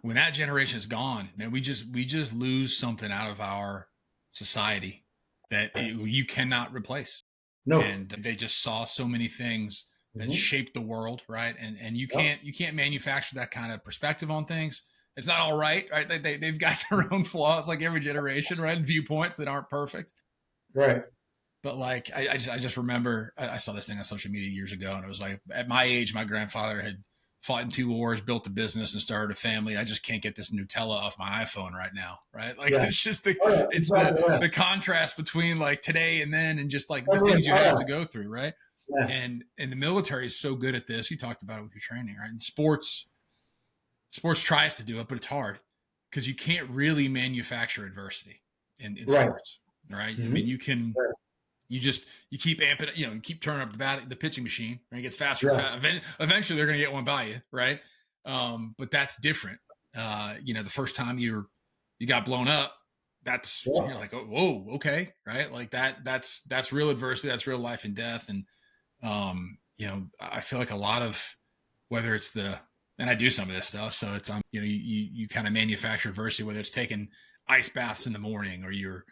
C: when that generation is gone, man, we just lose something out of our society that you cannot replace.
B: No,
C: and they just saw so many things that shaped the world, right? And you can't manufacture that kind of perspective on things. It's not all right? They've got their own flaws, like every generation, right? And viewpoints that aren't perfect,
B: right?
C: But like I just remember I saw this thing on social media years ago, and it was like, at my age, my grandfather had fought in 2 wars, built a business, and started a family. I just can't get this Nutella off my iPhone right now, right? Like it's just the contrast between like today and then, and just like the things you have to go through, right? Yeah. And the military is so good at this. You talked about it with your training, right? And sports tries to do it, but it's hard because you can't really manufacture adversity in sports, right? I mean, you can, you keep amping, you keep turning up the pitching machine, right? It gets faster. Eventually they're going to get one by you, right? But that's different. The first time you got blown up, you're like, oh, whoa, okay, right? Like that's real adversity. That's real life and death. And I feel like a lot of, whether it's and I do some of this stuff. So it's, you kind of manufacture adversity, whether it's taking ice baths in the morning, or you're,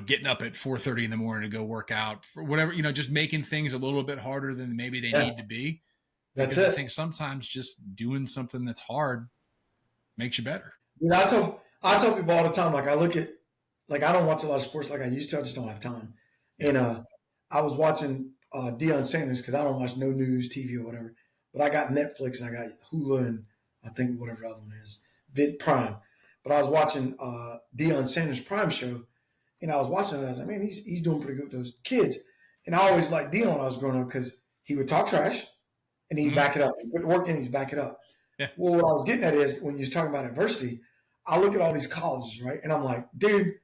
C: getting up at 4:30 in the morning to go work out, for whatever, just making things a little bit harder than maybe they need to be.
B: That's it.
C: I think sometimes just doing something that's hard makes you better.
B: I tell people all the time, like I look at, like I don't watch a lot of sports like I used to. I just don't have time. And I was watching Deion Sanders, because I don't watch no news, TV or whatever. but I got Netflix and I got Hulu and I think whatever the other one is, Vid Prime. But I was watching Deion Sanders' Prime show, and I was watching it. And I was like, man, he's doing pretty good with those kids. And I always liked Deion when I was growing up because he would talk trash and he'd back it up. He put work in, he's back it up.
C: Yeah.
B: Well, what I was getting at is when you was talking about adversity, I look at all these colleges, right? And I'm like, dude,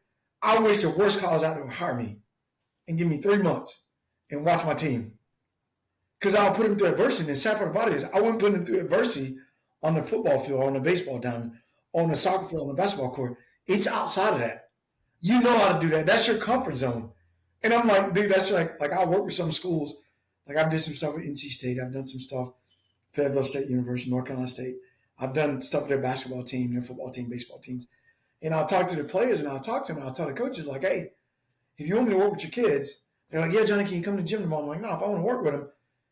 B: I wish the worst college out there would hire me and give me 3 months and watch my team. Because I'll put them through adversity. And the sad part about it is I wouldn't put them through adversity on the football field, on the baseball diamond, on the soccer field, on the basketball court. It's outside of that. You know how to do that. That's your comfort zone. And I'm like, dude, that's like I work with some schools. Like I've done some stuff with NC State. I've done some stuff Fayetteville State University, North Carolina State. I've done stuff with their basketball team, their football team, baseball teams. And I'll talk to the players and I'll talk to them and I'll tell the coaches like, hey, if you want me to work with your kids, they're like, yeah, Johnny, can you come to the gym tomorrow? I'm like, no, if I want to work with them,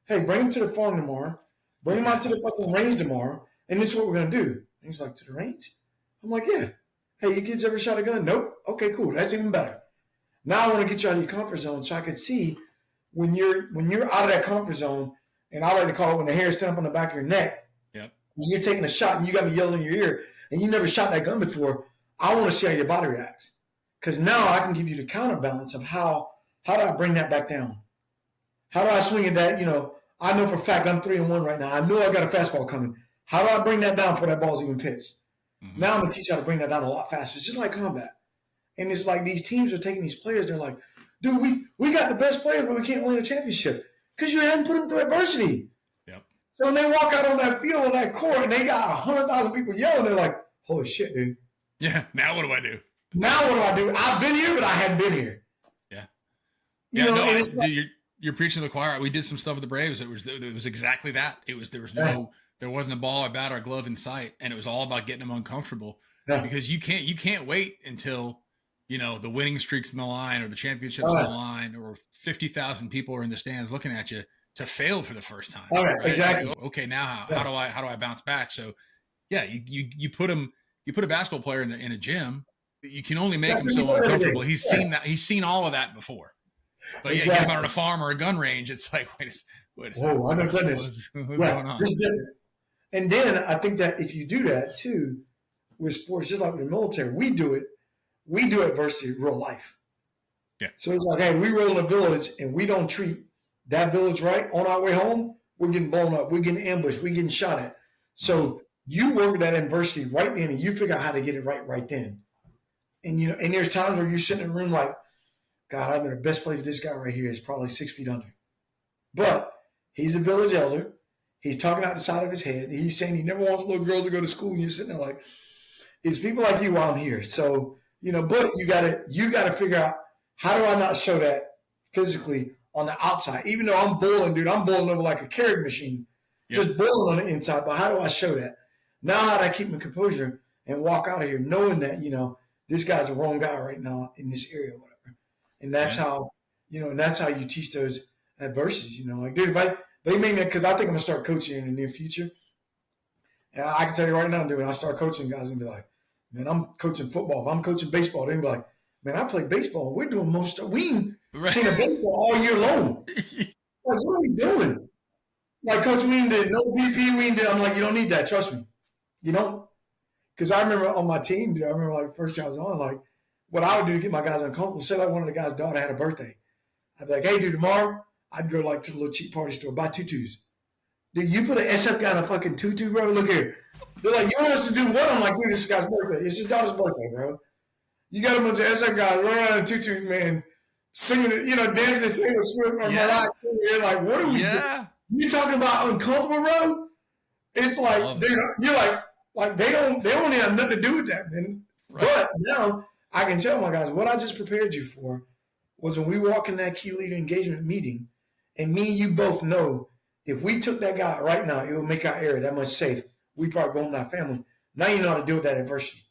B: hey, bring them to the farm tomorrow. Bring them out to the fucking range tomorrow. And this is what we're going to do. And he's like, to the range? I'm like, yeah. Hey, you kids ever shot a gun? Nope. Okay, cool. That's even better. Now I want to get you out of your comfort zone so I can see when you're out of that comfort zone, and I like to call it when the hair is standing up on the back of your neck.
C: Yep.
B: When you're taking a shot and you got me yelling in your ear and you never shot that gun before, I want to see how your body reacts. Because now I can give you the counterbalance of how do I bring that back down? How do I swing at that? I know for a fact I'm 3-1 right now. I know I got a fastball coming. How do I bring that down before that ball's even pitched? Mm-hmm. Now I'm going to teach you how to bring that down a lot faster. It's just like combat. And it's like these teams are taking these players. They're like, dude, we got the best players, but we can't win a championship because you haven't put them through adversity.
C: Yep.
B: So when they walk out on that field, on that court, and they got 100,000 people yelling, they're like, holy shit, dude.
C: Yeah, now what do I do?
B: Now what do I do? I've been here, but I haven't been here.
C: Yeah.
B: Dude,
C: you're preaching to the choir. We did some stuff with the Braves. It was exactly that. There wasn't a ball, a bat, or a glove in sight, and it was all about getting them uncomfortable because you can't wait until the winning streak's in the line or the championship's in the line or 50,000 people are in the stands looking at you to fail for the first time.
B: Right? Exactly.
C: Like, okay, now how do I bounce back? So yeah, you put a basketball player in a gym. You can only make him so uncomfortable. He's seen that. He's seen all of that before. But you get him out on a farm or a gun range. It's like, wait a second.
B: Oh, my goodness.
C: What's going on?
B: It's different. And then I think that if you do that too with sports, just like with the military, we do adversity in real life.
C: Yeah.
B: So it's like, hey, we roll in a village and we don't treat that village right on our way home, we're getting blown up. We're getting ambushed. We're getting shot at. So you work with that adversity right then and you figure out how to get it right then. And and there's times where you're sitting in a room like, God, I mean, the best place for this guy right here is probably 6 feet under. But he's a village elder. He's talking out the side of his head. He's saying he never wants little girls to go to school. And you're sitting there like, it's people like you while I'm here. So, but you gotta figure out, how do I not show that physically on the outside? Even though I'm boiling, dude, I'm boiling over like a Keurig machine, just boiling on the inside. But how do I show that? Now how do I keep my composure and walk out of here knowing that, this guy's the wrong guy right now in this area or whatever. And that's how, and that's how you teach those adversities, like, dude, if they make me, because I think I'm going to start coaching in the near future. And I can tell you right now, dude, when I start coaching, guys going to be like, man, I'm coaching football. If I'm coaching baseball, they're going to be like, man, I play baseball. We're doing most of we ain't seen a baseball all year long. Like, what are we doing? Like, Coach, we ain't did no BP. We ain't did. I'm like, you don't need that. Trust me. You don't. Because I remember on my team, dude, I remember like first year I was on, like, what I would do to get my guys uncomfortable, say like one of the guys' daughter had a birthday. I'd be like, hey, dude, tomorrow I'd go like to the little cheap party store, buy tutus. Dude, you put an SF guy in a fucking tutu, bro? Look here. They're like, you want us to do what? I'm like, dude, this guy's birthday. It's his daughter's birthday, bro. You got a bunch of SF guys running around in tutus, man, singing, dancing to Taylor Swift or Mariah Carey. You're like, what are we doing? You talking about uncomfortable, bro? It's like, dude, you're like they don't have nothing to do with that, man. Right. But now I can tell my guys what I just prepared you for was when we walk in that key leader engagement meeting, and me and you both know if we took that guy right now, it would make our area that much safe. We probably go home to our family. Now you know how to deal with that adversity.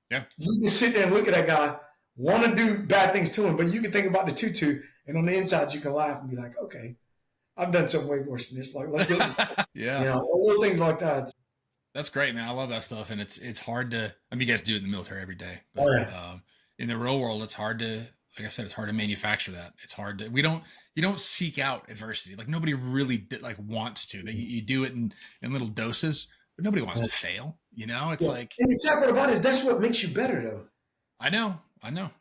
C: Yeah.
B: You can sit there and look at that guy, want to do bad things to him, but you can think about the tutu, and on the inside you can laugh and be like, okay, I've done something way worse than this. Like, let's do this.
C: Yeah.
B: Little things like that.
C: That's great, man. I love that stuff. And it's hard to, you guys do it in the military every day, but in the real world, it's hard to, like I said, it's hard to manufacture that. It's hard to, you don't seek out adversity. Like nobody really wants to. You do it in little doses, but nobody wants to fail. It's like.
B: And the sad part about it is that's what makes you better, though.
C: I know.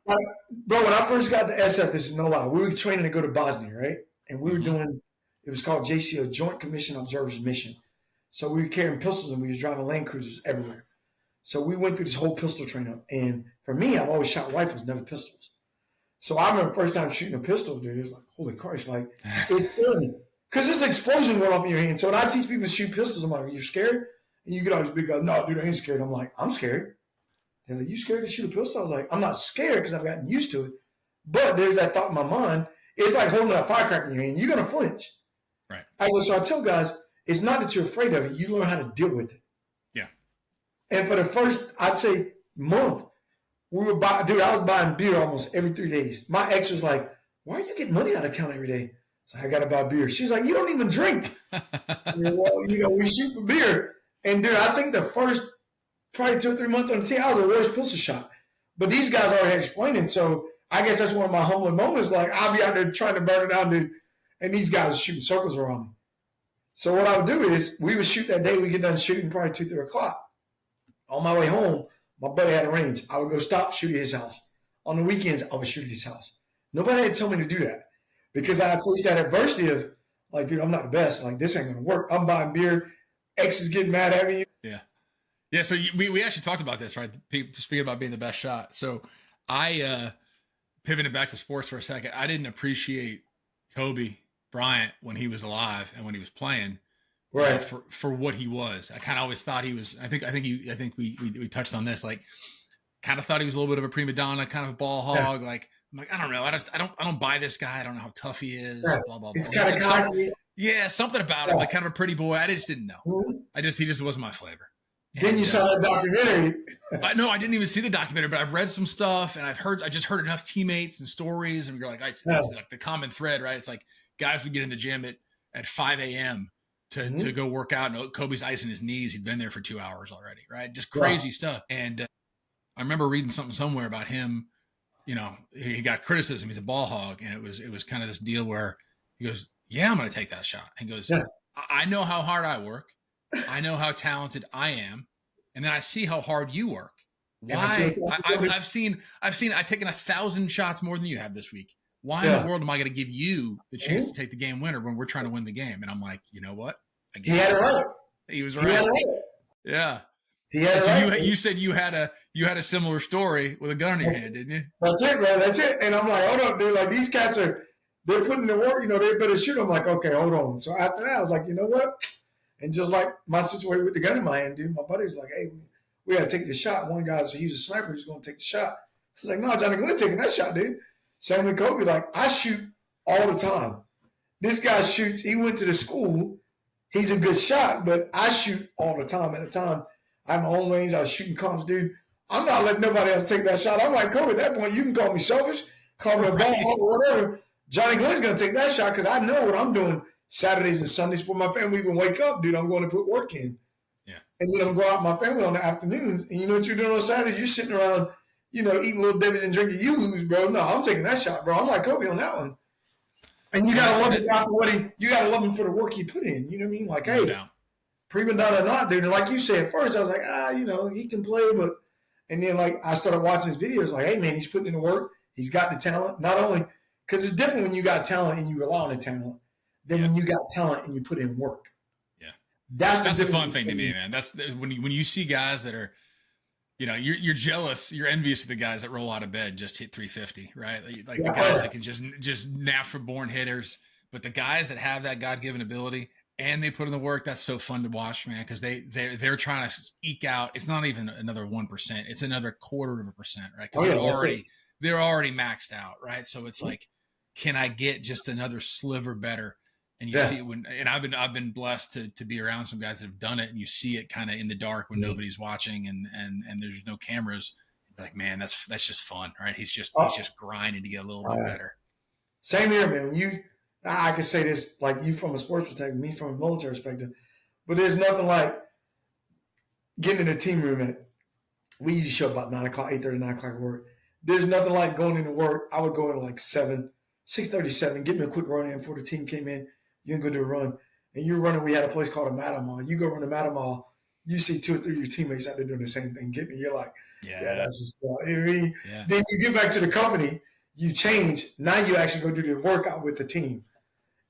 B: Like, bro, when I first got to SF, this is no lie. We were training to go to Bosnia, right? And we were doing, it was called JCO, Joint Commission Observers Mission. So we were carrying pistols and we were driving Land Cruisers everywhere. So we went through this whole pistol training. And for me, I've always shot rifles, never pistols. So I remember the first time shooting a pistol, dude, it was like, holy Christ, like, it's scary. Because this explosion went off in your hand. So when I teach people to shoot pistols, I'm like, you're scared? And you get all these big guys, no, dude, I ain't scared. I'm like, I'm scared. They're like, you scared to shoot a pistol? I was like, I'm not scared because I've gotten used to it. But there's that thought in my mind. It's like holding a firecracker in your hand. You're going to flinch.
C: Right.
B: So I tell guys, it's not that you're afraid of it. You learn how to deal with it.
C: Yeah.
B: And for the first, I'd say, month, I was buying beer almost every 3 days. My ex was like, why are you getting money out of account every day? So I got to buy beer. She's like, you don't even drink. Well, we shoot for beer. And dude, I think the first probably 2 or 3 months on the team, I was the worst pistol shot. But these guys already had explained it. So I guess that's one of my humbling moments. Like, I'll be out there trying to burn it down, dude. And these guys are shooting circles around me. So what I would do is we would shoot that day. We get done shooting probably 2, 3 o'clock. On my way home, my buddy had a range. I would go stop, shoot at his house. On the weekends, I would shoot at his house. Nobody had to tell me to do that because I faced that adversity of, like, dude, I'm not the best. Like, this ain't going to work. I'm buying beer. X is getting mad at me.
C: Yeah. Yeah, so we actually talked about this, right? Speaking about being the best shot. So I pivoted back to sports for a second. I didn't appreciate Kobe Bryant when he was alive and when he was playing, right? For what he was. I kind of always thought he was. I think we touched on this. Like, kind of thought he was a little bit of a prima donna, kind of a ball hog. Yeah. Like, I'm like, I don't know. I don't buy this guy. I don't know how tough he is. Yeah. Blah blah blah.
B: It's kind of cocky.
C: Yeah, something about him, like kind of a pretty boy. I just didn't know.
B: Mm-hmm.
C: He just wasn't my flavor.
B: Then you saw that documentary.
C: No, I didn't even see the documentary, but I've read some stuff and I just heard enough teammates and stories, and you're like, it's like the common thread, right? It's like guys would get in the gym at 5 a.m. to go work out, and Kobe's icing his knees. He'd been there for 2 hours already, right? Just crazy stuff. And I remember reading something somewhere about him. He got criticism. He's a ball hog, and it was kind of this deal where he goes, "Yeah, I'm going to take that shot." He goes, "I know how hard I work. I know how talented I am, and then I see how hard you work. Why? I've taken 1,000 shots more than you have this week. Why in the world am I going to give you the chance to take the game winner when we're trying to win the game?" And I'm like, you know what?
B: He had it right.
C: He was right.
B: Yeah.
C: He had it right. You said you had a similar story with a gun in your hand, didn't you?
B: That's it, man. That's it. And I'm like, hold on, dude. Like, these cats they're putting in the work. They better shoot. I'm like, okay, hold on. So after that, I was like, you know what? And just like my situation with the gun in my hand, dude, my buddy was like, hey, we got to take the shot. One guy, he was a sniper. He was going to take the shot. I was like, no, Johnny Glenn taking that shot, dude. Same with Kobe. Like, I shoot all the time. This guy shoots. He went to the school. He's a good shot, but I shoot all the time. At the time, I have my own range. I was shooting comps, dude. I'm not letting nobody else take that shot. I'm like, Kobe, at that point, you can call me selfish, call me a ball or whatever. Johnny Glenn's going to take that shot because I know what I'm doing Saturdays and Sundays before my family even wake up, dude. I'm going to put work in.
C: Yeah. And
B: then I'm going out with my family on the afternoons. And you know what you're doing on Saturdays? You're sitting around, eating little Debbie's and drinking Yoo-Hoos, bro. No, I'm taking that shot, bro. I'm like Kobe on that one. And you gotta love him for you gotta love him for the work he put in. You know what I mean? Like, hey, prima donna or not, dude. And like you said, at first I was like, he can play, but and then like I started watching his videos, like, hey man, he's putting in the work. He's got the talent. Not only because it's different when you got talent and you rely on the talent than when you got talent and you put in work.
C: Yeah,
B: that's
C: the fun thing to me, man. That's when you see guys that are, you're jealous, you're envious of the guys that roll out of bed and just hit 350, right? Like the guys that can just natural born hitters. But the guys that have that God-given ability and they put in the work, that's so fun to watch, man, because they're trying to eke out. It's not even another 1%. It's another 1/4%, right? Because they're already maxed out, right? So it's like, can I get just another sliver better? And you see it and I've been blessed to be around some guys that have done it, and you see it kind of in the dark when nobody's watching and there's no cameras. You're like, man, that's just fun, right? He's just grinding to get a little bit better.
B: Same here, man. I can say this, like, you from a sports perspective, me from a military perspective, but there's nothing like getting in a team room we usually show up about 9 o'clock, 8:30, 9 o'clock at work. there's nothing like going into work. I would go in like 6:37, get me a quick run in before the team came in. You can go do a run. And you're running, we had a place called a Matamall. You go run a Matamall, you see 2 or 3 of your teammates out there doing the same thing. Get me, you're like, yeah, that's just, you know what I mean?
C: Yeah.
B: Then you get back to the company, you change. Now you actually go do the workout with the team.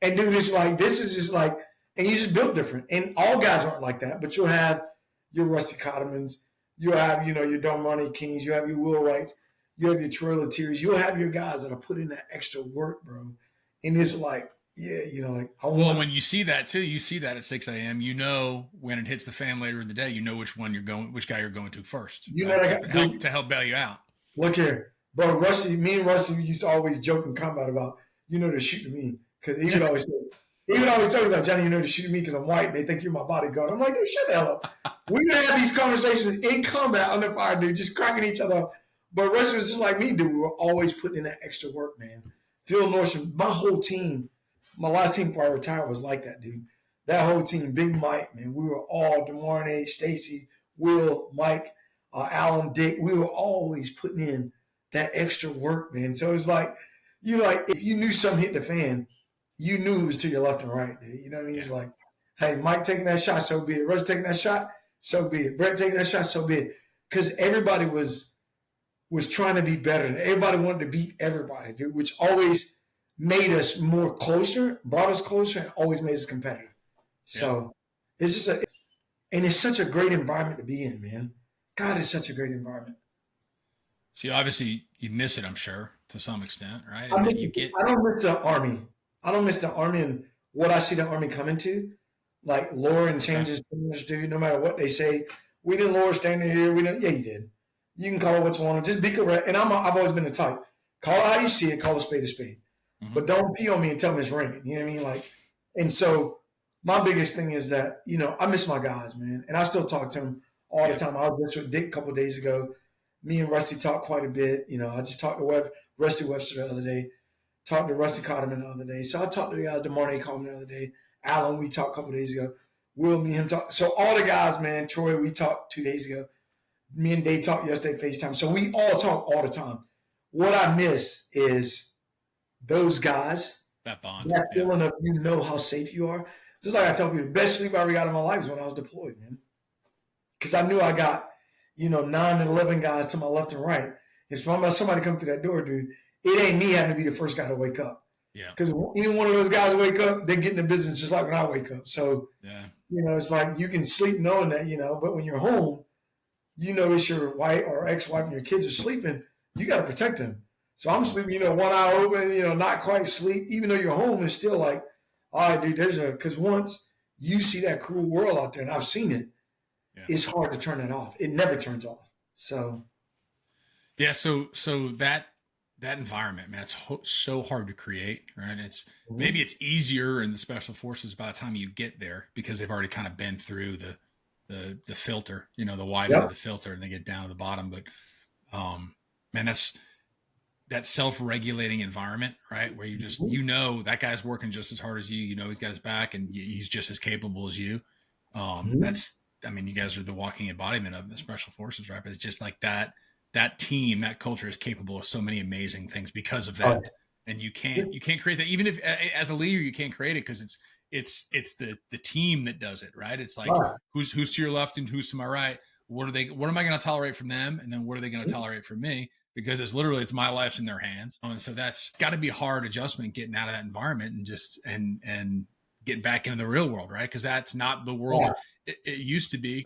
B: And do this this is just like, and you just build different. And all guys aren't like that, but you'll have your Rusty Cottomans, you'll have, your Darmani Kings, you have your Will Wrights, you have your Troy Letiers, you'll have your guys that are putting that extra work, bro. And it's like,
C: when you see that too, you see that at 6 a.m. You know when it hits the fan later in the day, you know which guy you're going to first. To help bail you out.
B: Look here, bro. Me and Rusty used to always joke and comment about, they're shooting me, because he would always say, tell me like, Johnny, they're shooting me because I'm white. They think you're my bodyguard. I'm like, dude, shut the hell up. We would have these conversations in combat on the fire, dude, just cracking each other up. But Rusty was just like me, dude. We were always putting in that extra work, man. Phil Nordstrom, my whole team. My last team before I retired was like that, dude. That whole team, Big Mike, man. We were all DeMarne, Stacy, Will, Mike, Alan, Dick. We were always putting in that extra work, man. So it's like, if you knew something hit the fan, you knew it was to your left and right, dude. You know what I mean? It's like, hey, Mike taking that shot, so be it. Russ taking that shot, so be it. Brett taking that shot, so be it. Because everybody was trying to be better. And everybody wanted to beat everybody, dude, which always made us more closer, brought us closer, and always made us competitive. So it's just and it's such a great environment to be in, man. God, it's such a great environment.
C: See, obviously you miss it, I'm sure, to some extent, right?
B: I don't miss the Army. I don't miss the Army and what I see the Army coming to. Like lower and changes, dude, no matter what they say. We didn't lower standard here. Yeah, you did. You can call it what you want. Just be correct. And I've always been the type. Call it how you see it. Call a spade a spade. Mm-hmm. But don't pee on me and tell me it's raining. You know what I mean? Like, and so my biggest thing is that, I miss my guys, man. And I still talk to them all the time. I was just with Dick a couple of days ago. Me and Rusty talked quite a bit. I just talked to Rusty Webster the other day. Talked to Rusty Cotterman the other day. So I talked to the guys. DeMarne called me the other day. Alan, we talked a couple of days ago. Will, me and him talk. So all the guys, man. Troy, we talked 2 days ago. Me and Dave talked yesterday, FaceTime. So we all talk all the time. What I miss is those guys,
C: that bond,
B: that feeling of how safe you are. Just like I tell people, the best sleep I ever got in my life is when I was deployed, man. Because I knew I got, 9 and 11 guys to my left and right. If somebody come through that door, dude, it ain't me having to be the first guy to wake up.
C: Yeah.
B: Because any one of those guys wake up, they get in the business just like when I wake up. So, it's like you can sleep knowing that, but when you're home, it's your wife or ex-wife and your kids are sleeping, you got to protect them. So I'm sleeping, one eye open, not quite sleep, even though you're home, it's still like, all right, dude, because once you see that cruel world out there, and I've seen it, it's hard to turn that off. It never turns off. So.
C: Yeah. So that environment, man, it's so hard to create, right? It's maybe it's easier in the special forces by the time you get there because they've already kind of been through the filter, the wide end of the filter, and they get down to the bottom. But, man, that's that self-regulating environment, right? Where you just, that guy's working just as hard as you, he's got his back and he's just as capable as you. You guys are the walking embodiment of the special forces, right? But it's just like that team, that culture is capable of so many amazing things because of that. And you can't create that. Even if as a leader, you can't create it because it's the team that does it, right? It's like who's to your left and who's to my right. What am I going to tolerate from them? And then what are they going to tolerate from me? Because it's my life's in their hands. And so that's got to be a hard adjustment getting out of that environment and just, and getting back into the real world, right? Because that's not the world it used to be.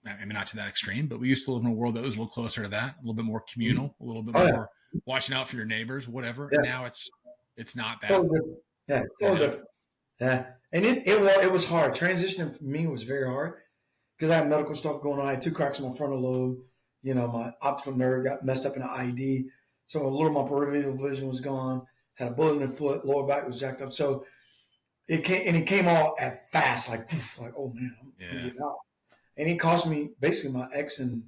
C: I mean, not to that extreme, but we used to live in a world that was a little closer to that, a little bit more communal, a little bit more watching out for your neighbors, whatever. And now it's not that.
B: Totally different. Yeah. And it was hard. Transitioning for me was very hard because I had medical stuff going on. I had 2 cracks in my frontal lobe. My optical nerve got messed up in the IED. So a little of my peripheral vision was gone. Had a bullet in the foot. Lower back was jacked up. So it came all at fast, like, poof, like, oh man, I'm getting out. And it cost me basically my ex and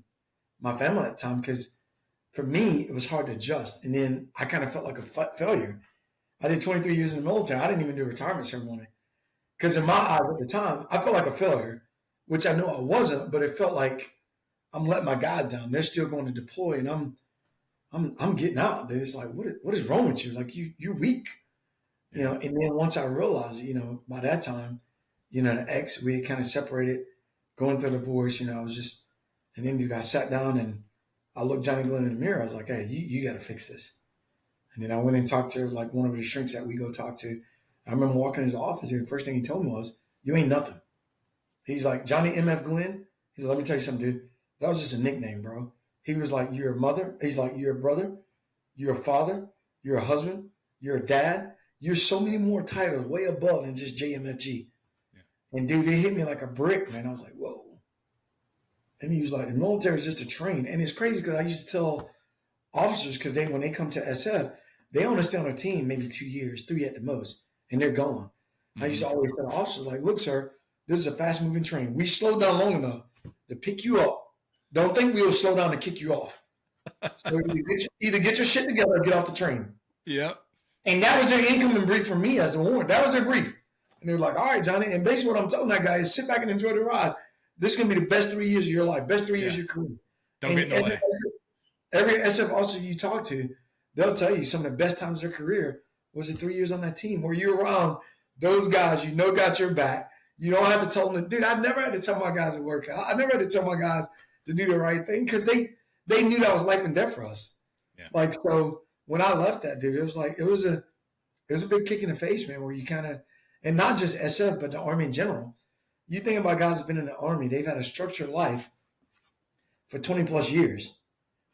B: my family at the time because for me, it was hard to adjust. And then I kind of felt like a failure. I did 23 years in the military. I didn't even do a retirement ceremony because in my eyes at the time, I felt like a failure, which I know I wasn't, but it felt like I'm letting my guys down. They're still going to deploy, and I'm getting out, dude. It's like, what is wrong with you? Like you're weak, you know. And then once I realized, you know, by that time, you know, the ex, we had kind of separated, going through the divorce, you know, I was just, and then dude, I sat down and I looked Johnny Glenn in the mirror. I was like, hey, you got to fix this. And then I went and talked to like one of the shrinks that we go talk to. I remember walking in his office and the first thing he told me was, you ain't nothing. He's like, Johnny MF Glenn. He's like, let me tell you something, dude. That was just a nickname, bro. He was like, you're a mother. He's like, you're a brother. You're a father. You're a husband. You're a dad. You're so many more titles way above than just JMFG. Yeah. And dude, it hit me like a brick, man. I was like, whoa. And he was like, the military is just a train. And it's crazy because I used to tell officers, because when they come to SF, they only stay on a team maybe 2 years, 3 at the most, and they're gone. Mm-hmm. I used to always tell officers, like, look, sir, this is a fast-moving train. We slow down long enough to pick you up. Don't think we'll slow down to kick you off. So either get your shit together or get off the train.
C: Yep.
B: And that was their incoming brief for me as a warrant. That was their brief. And they were like, all right, Johnny. And basically what I'm telling that guy is sit back and enjoy the ride. This is going to be the best 3 years of your life, best 3 years of your career.
C: Don't get in the way.
B: Every SF officer you talk to, they'll tell you some of the best times of their career was the 3 years on that team where you're around those guys you know got your back. You don't have to tell them, dude, I never had to tell my guys to work out. I never had to tell my guys to do the right thing because they knew that was life and death for us. Yeah. Like, so when I left that, dude, it was like, it was a big kick in the face, man, where you kind of, and not just SF, but the Army in general. You think about guys who've been in the Army, they've had a structured life for 20 plus years.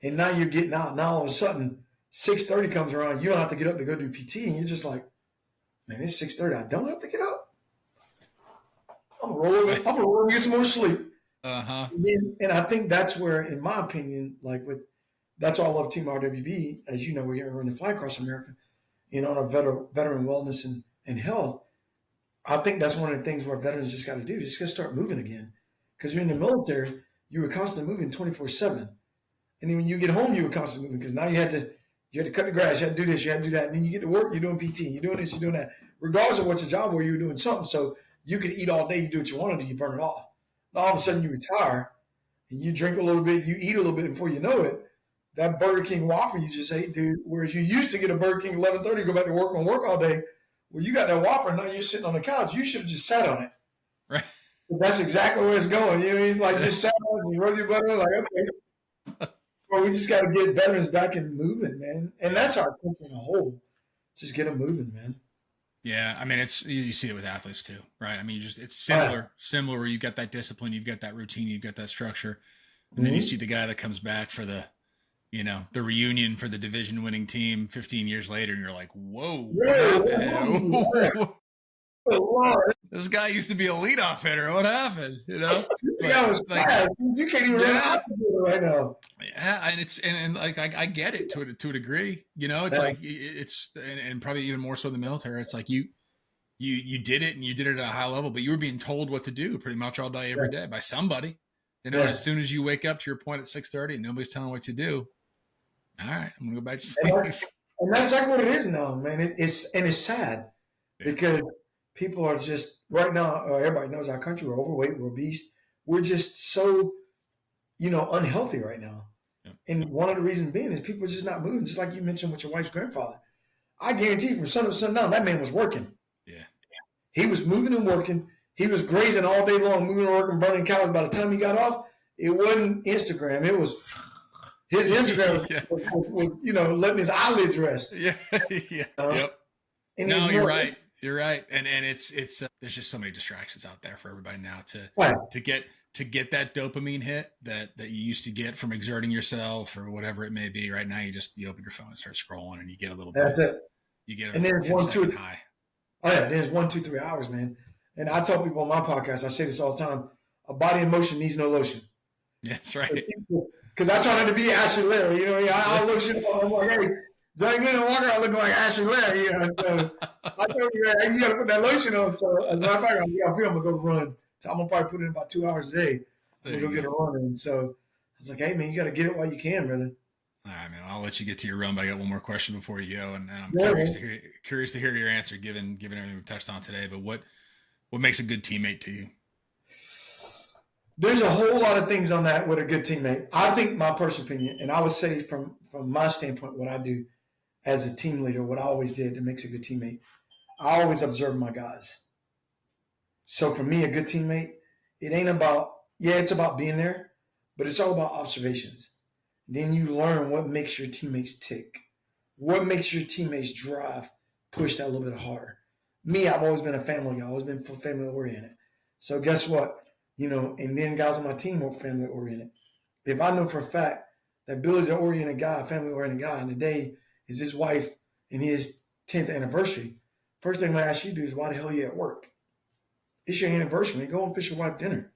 B: And now you're getting out. Now all of a sudden, 6:30 comes around. You don't have to get up to go do PT. And you're just like, man, it's 6:30. I don't have to get up. I'm going to roll over and get some more sleep. Uh-huh. And I think that's where, in my opinion, that's why I love Team RWB. As you know, we're running Fly Across America, you know, on a veteran wellness and health. I think that's one of the things where veterans just got to do. Just got to start moving again. Because you're in the military, you were constantly moving 24/7. And then when you get home, you were constantly moving because now you had to cut the grass, you had to do this, you had to do that. And then you get to work, you're doing PT, you're doing this, you're doing that. Regardless of what your job was, you were doing something. So you could eat all day, you do what you want to do, you burn it off. Now all of a sudden you retire and you drink a little bit, you eat a little bit before you know it. That Burger King Whopper you just ate, dude, whereas you used to get a Burger King 11:30, go back to work all day. Well, you got that Whopper, now you're sitting on the couch. You should have just sat on it.
C: Right.
B: But that's exactly where it's going. You know, he's like, just sat on it and you rub your butt in, like, okay. Well, we just got to get veterans back and moving, man. And that's our country in a whole. Just get them moving, man.
C: Yeah, I mean, you see it with athletes too, right? I mean, it's similar where you've got that discipline, you've got that routine, you've got that structure. And then you see the guy that comes back for the reunion for the division winning team 15 years later. And you're like, whoa. This guy used to be a leadoff hitter. What happened? You know,
B: you can't even run out right now.
C: Yeah, and I get it to a degree. You know, it's like and probably even more so in the military. It's like you did it and you did it at a high level, but you were being told what to do pretty much all day, every day by somebody. You know, as soon as you wake up to your point at 6:30 and nobody's telling what to do, all right, I'm gonna go back to sleep.
B: And that's exactly what it is now, man. It's sad because people are just right now. Everybody knows our country. We're overweight. We're obese. We're just so, unhealthy right now. Yeah. And one of the reasons being is people are just not moving. Just like you mentioned with your wife's grandfather. I guarantee from sun up to sundown, that man was working.
C: Yeah.
B: He was moving and working. He was grazing all day long, moving and working, burning calories. By the time he got off, it wasn't Instagram. It was his Instagram was letting his eyelids rest.
C: Yeah. Yeah. Yep. No, you're right. You're right. And it's there's just so many distractions out there for everybody now to get that dopamine hit that you used to get from exerting yourself or whatever it may be. Right now, you open your phone and start scrolling and you get a little bit.
B: That's it.
C: You get
B: and then 1, 2
C: high.
B: Oh yeah, there's 1, 2, 3 hours, man. And I tell people on my podcast, I say this all the time: a body in motion needs no lotion.
C: That's right.
B: Because I try not to be Ashley Larry, I lotion. I'm like, hey, Johnny Glenn and Walker are looking like Ashley Larry, So I tell you, hey, you got to put that lotion on. So as a matter of fact, I'm gonna go run. So I'm gonna probably put in about 2 hours a day. I'm gonna go get a run in. So I was like, hey man, you got to get it while you can, brother.
C: All right, man. I'll let you get to your run, but I got one more question before you go, and I'm curious to hear your answer, given everything we've touched on today. But what makes a good teammate to you?
B: There's a whole lot of things on that with a good teammate. I think my personal opinion, and I would say from my standpoint, what I do as a team leader, what I always did that makes a good teammate, I always observe my guys. So for me, a good teammate, it ain't about, it's about being there, but it's all about observations. Then you learn what makes your teammates tick. What makes your teammates drive, push that a little bit harder. Me, I've always been a family guy, always been family oriented. So guess what? And then guys on my team were family oriented. If I know for a fact that Billy's an oriented guy, a family oriented guy, and today is his wife and his 10th anniversary, first thing I'm going to ask you to do is, why the hell are you at work? It's your anniversary. Man. Go and fish your wife dinner.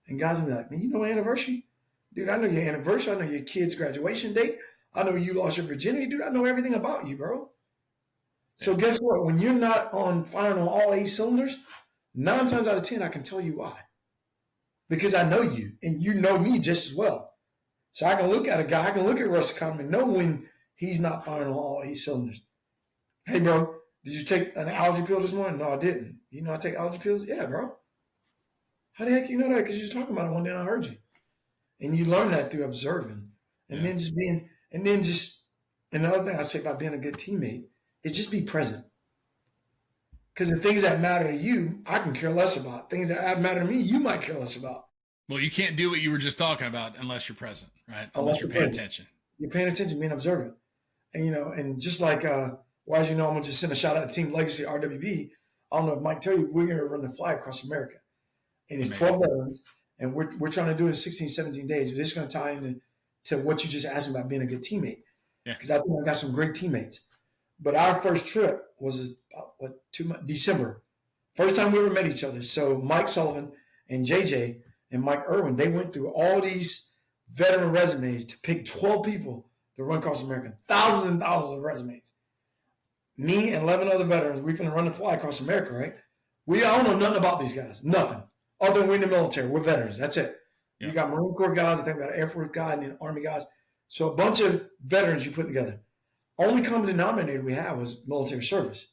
B: And guys will be like, man, you know anniversary? Dude, I know your anniversary. I know your kid's graduation date. I know you lost your virginity. Dude, I know everything about you, bro. So guess what? When you're not firing on all 8 cylinders, 9 times out of 10, I can tell you why. Because I know you, and you know me just as well. So I can look at a guy, I can look at Russ Cotton and know when he's not firing on all 8 cylinders. Hey, bro, did you take an allergy pill this morning? No, I didn't. You know I take allergy pills? Yeah, bro. How the heck you know that? Because you was talking about it one day and I heard you. And you learn that through observing. And then just being, another thing I say about being a good teammate is just be present. Because the things that matter to you, I can care less about. Things that matter to me, you might care less about.
C: Well, you can't do what you were just talking about unless you're present, right? Unless you're paying attention.
B: You're paying attention, being observant. And, and just like, as you know, I'm going to just send a shout out to Team Legacy RWB. I don't know if Mike tell you, we're going to run the flag across America. And it's 12 veterans, and we're trying to do it in 16, 17 days. But this is going to tie into what you just asked me about being a good teammate. Because I think I got some great teammates. But our first trip was about, 2 months, December. First time we ever met each other. So Mike Sullivan and JJ and Mike Irwin, they went through all these veteran resumes to pick 12 people to run across America. Thousands and thousands of resumes. Me and 11 other veterans, we're going to run the fly across America, right? We all know nothing about these guys. Nothing. Other than we're in the military. We're veterans. That's it. Yeah. You got Marine Corps guys. I think we got Air Force guys and then Army guys. So a bunch of veterans you put together. Only common denominator we had was military service.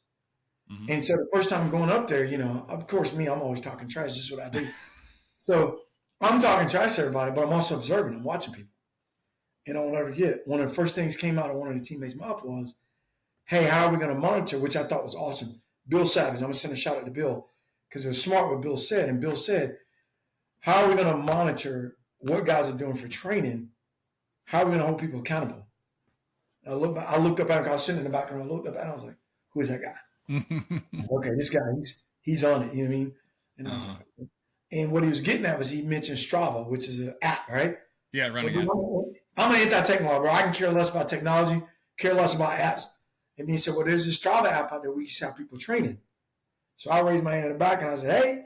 B: Mm-hmm. And so the first time going up there, of course, I'm always talking trash. Just what I do. So I'm talking trash to everybody, but I'm also observing. I'm watching people. And I'll never forget, one of the first things came out of one of the teammates' mouth was, hey, how are we going to monitor? Which I thought was awesome. Bill Savage, I'm going to send a shout out to Bill because it was smart what Bill said. And Bill said, how are we going to monitor what guys are doing for training? How are we going to hold people accountable? I looked up at him. I was sitting in the background. I looked up at him. I was like, who is that guy? Okay, this guy, he's on it. You know what I mean? And I was like, and what he was getting at was he mentioned Strava, which is an app, right?
C: Yeah, running app.
B: I'm an anti-technology, bro. I can care less about technology, care less about apps. And he said, well, there's this Strava app out there we can see how people training. So I raised my hand in the back and I said, hey,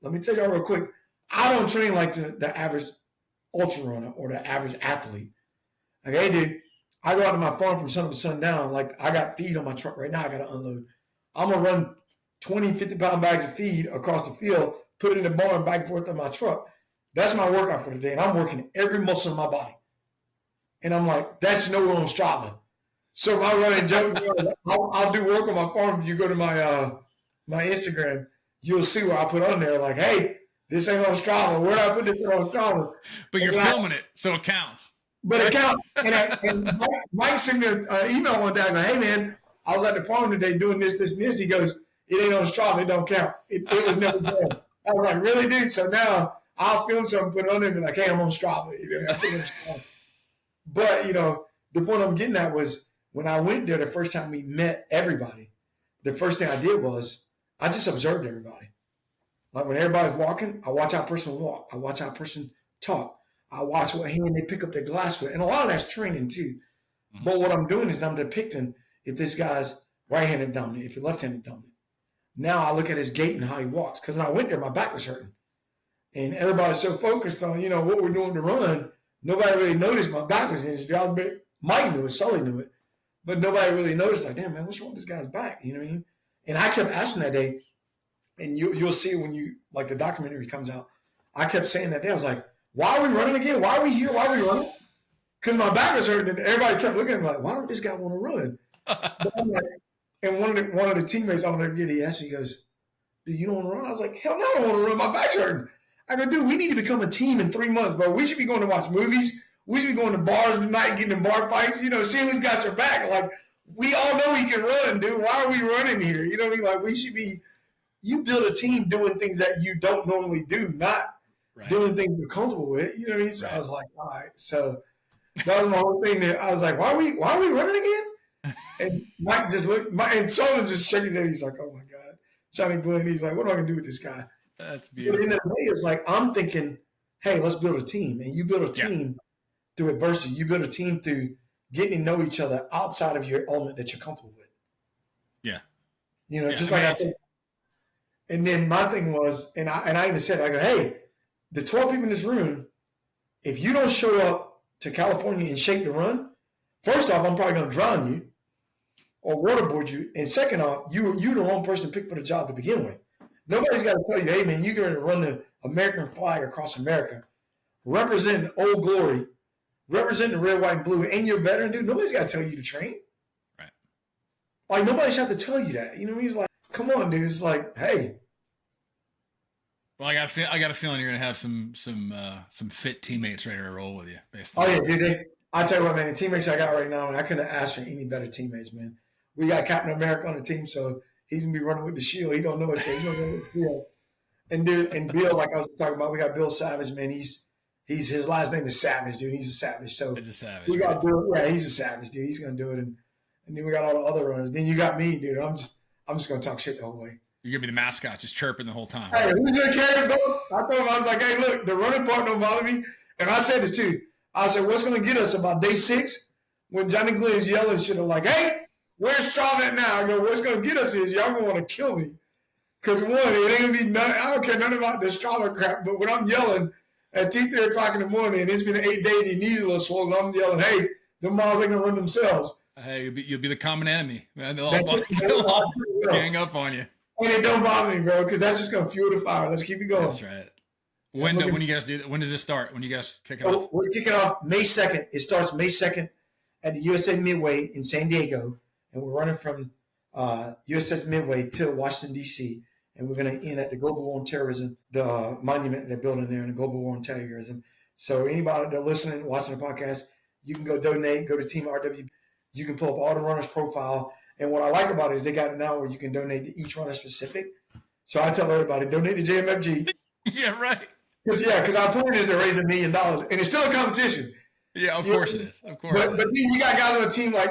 B: let me tell y'all real quick. I don't train like the average ultra runner or the average athlete. Like, hey, dude, I go out to my farm from sun up to sundown. Like, I got feed on my truck right now. I got to unload. I'm going to run 20, 50-pound bags of feed across the field, put it in the barn, back and forth on my truck. That's my workout for the day. And I'm working every muscle in my body. And I'm like, that's nowhere on Strava. So if I run and joke, I'll do work on my farm. If you go to my my Instagram, you'll see where I put on there like, hey, this ain't on Strava. Where did I put this on Strava?
C: But you're filming it, so it counts.
B: But it counts. And Mike sent me an email one day. I go, hey, man, I was at the farm today doing this, and this. He goes, it ain't on Strava. It don't count. It was never done. I was like, really, dude? So now I'll film something, put it on there, and be like, hey, I'm on Strava. I put it on Strava. But, the point I'm getting at was when I went there the first time we met everybody, the first thing I did was I just observed everybody. Like when everybody's walking, I watch how a person walk. I watch how a person talk. I watch what hand they pick up their glass with. And a lot of that's training too. Mm-hmm. But what I'm doing is I'm depicting if this guy's right-handed dominant, if you're left-handed dominant. Now I look at his gait and how he walks. Because when I went there, my back was hurting. And everybody's so focused on, what we're doing to run, nobody really noticed my back was injured. Mike knew it, Sully knew it. But nobody really noticed, like, damn, man, what's wrong with this guy's back? You know what I mean? And I kept asking that day, and you'll see when the documentary comes out, I kept saying that day, I was like, why are we running again? Why are we here? Why are we running? Because my back was hurting, and everybody kept looking at me like, why don't this guy want to run? But I'm like, and one of the teammates I'll never get, he asked me, he goes, dude, you don't want to run? I was like, hell no, I don't want to run. My back's hurting. I go, dude, we need to become a team in 3 months, bro. We should be going to watch movies. We should be going to bars tonight, getting in bar fights. You know, seeing who's got your back. Like, we all know he can run, dude. Why are we running here? You know what I mean? Like, we should be. You build a team doing things that you don't normally do, not doing things you're comfortable with. You know what I mean? So I was like, all right. So that was my whole thing. There, I was like, why are we running again? And Mike just looked, and Sullivan just shook his head. He's like, oh my God. Johnny Glenn, he's like, what am I going to do with this guy?
C: That's beautiful.
B: But in the day, it's like, I'm thinking, hey, let's build a team. And you build a team through adversity. You build a team through getting to know each other outside of your element that you're comfortable with.
C: Yeah.
B: You know, just like I said. And then my thing was, and I even said, I go, hey, the 12 people in this room, if you don't show up to California in shape to run, first off, I'm probably going to drown you or waterboard you. And second off, you're the wrong person to pick for the job to begin with. Nobody's got to tell you, hey, man, you're going to run the American flag across America, representing Old Glory, representing the red, white, and blue, and you're a veteran, dude. Nobody's got to tell you to train.
C: Right.
B: Like, nobody should have to tell you that. You know what I mean? It's like, come on, dude. It's like, hey.
C: Well, I got a feeling you're gonna have some fit teammates ready to roll with you.
B: Oh yeah, dude. I tell you what, man. The teammates I got right now, I couldn't ask for any better teammates, man. We got Captain America on the team, so he's gonna be running with the shield. He don't know it yet. He don't know what the shield. And dude, and Bill, like I was talking about, we got Bill Savage, man. He's his last name is Savage, dude. He's a savage. So
C: he's a savage.
B: We got Bill. Yeah, he's a savage, dude. He's gonna do it, and then we got all the other runners. Then you got me, dude. I'm just gonna talk shit the whole way.
C: You're gonna be the mascot, just chirping the whole time.
B: Hey, who's gonna carry the boat? I told him, I was like, hey, look, the running part don't bother me. And I said this too. I said, what's gonna get us about day 6 when Johnny Glenn's yelling shit? I'm like, hey, where's Straw at now? I go, what's gonna get us is y'all gonna want to kill me. Cause one, it ain't gonna be nothing. I don't care nothing about the Straw crap, but when I'm yelling at 2-3 o'clock in the morning and it's been 8 days, your knees a little swollen, I'm yelling, hey, them miles ain't gonna run themselves.
C: Hey, you'll be the common enemy. Man, they'll all gang up on you.
B: And it don't bother me, bro, because that's just gonna fuel the fire. Let's keep it going.
C: That's right. When you guys do that? When does this start? When you guys kick it off?
B: We're kicking off May 2nd. It starts May 2nd at the USA Midway in San Diego, and we're running from USS Midway to Washington, D.C., and we're going to end at the Global War on Terrorism, the monument they're building there in the Global War on Terrorism. So anybody that's listening, watching the podcast, you can go donate, go to Team RW. You can pull up all the runners' profile. And what I like about it is they got it now where you can donate to each runner specific. So I tell everybody, donate to JMFG.
C: Yeah, right.
B: Because our plan is to raise $1 million. And it's still a competition.
C: Yeah, of course it is. Of course.
B: But then you got guys on the team like,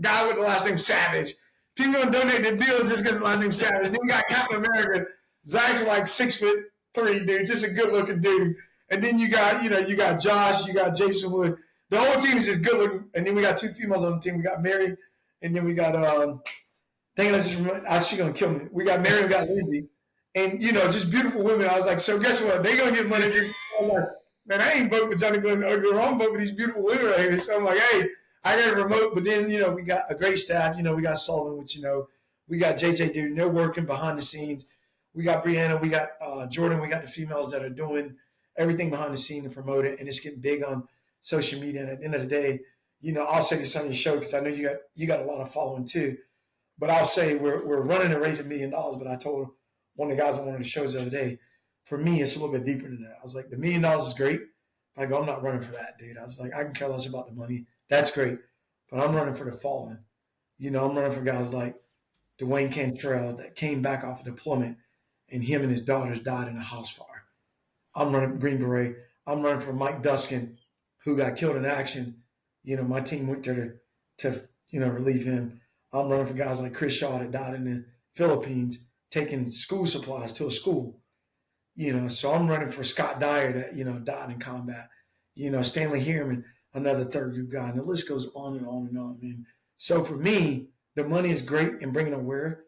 B: guy with the last name Savage. People going to donate to Bill just because the last name Savage. Then you got Captain America. Zach's like 6'3", dude. Just a good looking dude. And then you got, you got Josh. You got Jason Wood. The whole team is just good looking. And then we got 2 females on the team. We got Mary. And then we got, she's going to kill me. We got Mary, we got Lindsay. And, just beautiful women. I was like, so guess what? They're going to get money. I'm like, man, I ain't voting with Johnny Glenn. I'm voting with these beautiful women right here. So I'm like, hey, I got a remote. But then, we got a great staff. We got Sullivan, which, we got JJ, dude. And they're working behind the scenes. We got Brianna. We got Jordan. We got the females that are doing everything behind the scene to promote it. And it's getting big on social media. And at the end of the day, I'll say this on your show because I know you got a lot of following too. But I'll say we're running to raise $1 million. But I told one of the guys on one of the shows the other day, for me, it's a little bit deeper than that. I was like, the $1 million is great. I go, I'm not running for that, dude. I was like, I can care less about the money. That's great. But I'm running for the fallen. I'm running for guys like Dwayne Cantrell that came back off of deployment and him and his daughters died in a house fire. I'm running Green Beret. I'm running for Mike Duskin, who got killed in action. My team went to relieve him. I'm running for guys like Chris Shaw that died in the Philippines, taking school supplies to a school. So I'm running for Scott Dyer that, died in combat. Stanley Heerman, another third group guy. And the list goes on and on and on, man. So for me, the money is great in bringing aware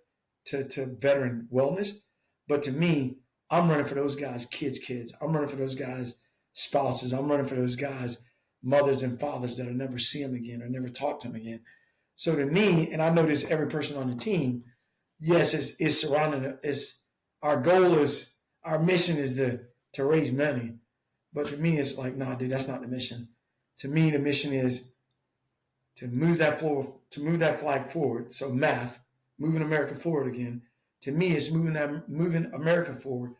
B: to veteran wellness. But to me, I'm running for those guys' kids. I'm running for those guys' spouses. I'm running for those guys' mothers and fathers that'll never see them again or never talk to them again. So to me, and I notice every person on the team, yes, it's surrounding it. Our goal is, our mission is to raise money. But to me, it's like, nah, dude, that's not the mission. To me, the mission is to move that flag forward. So math, moving America forward again. To me, it's moving America forward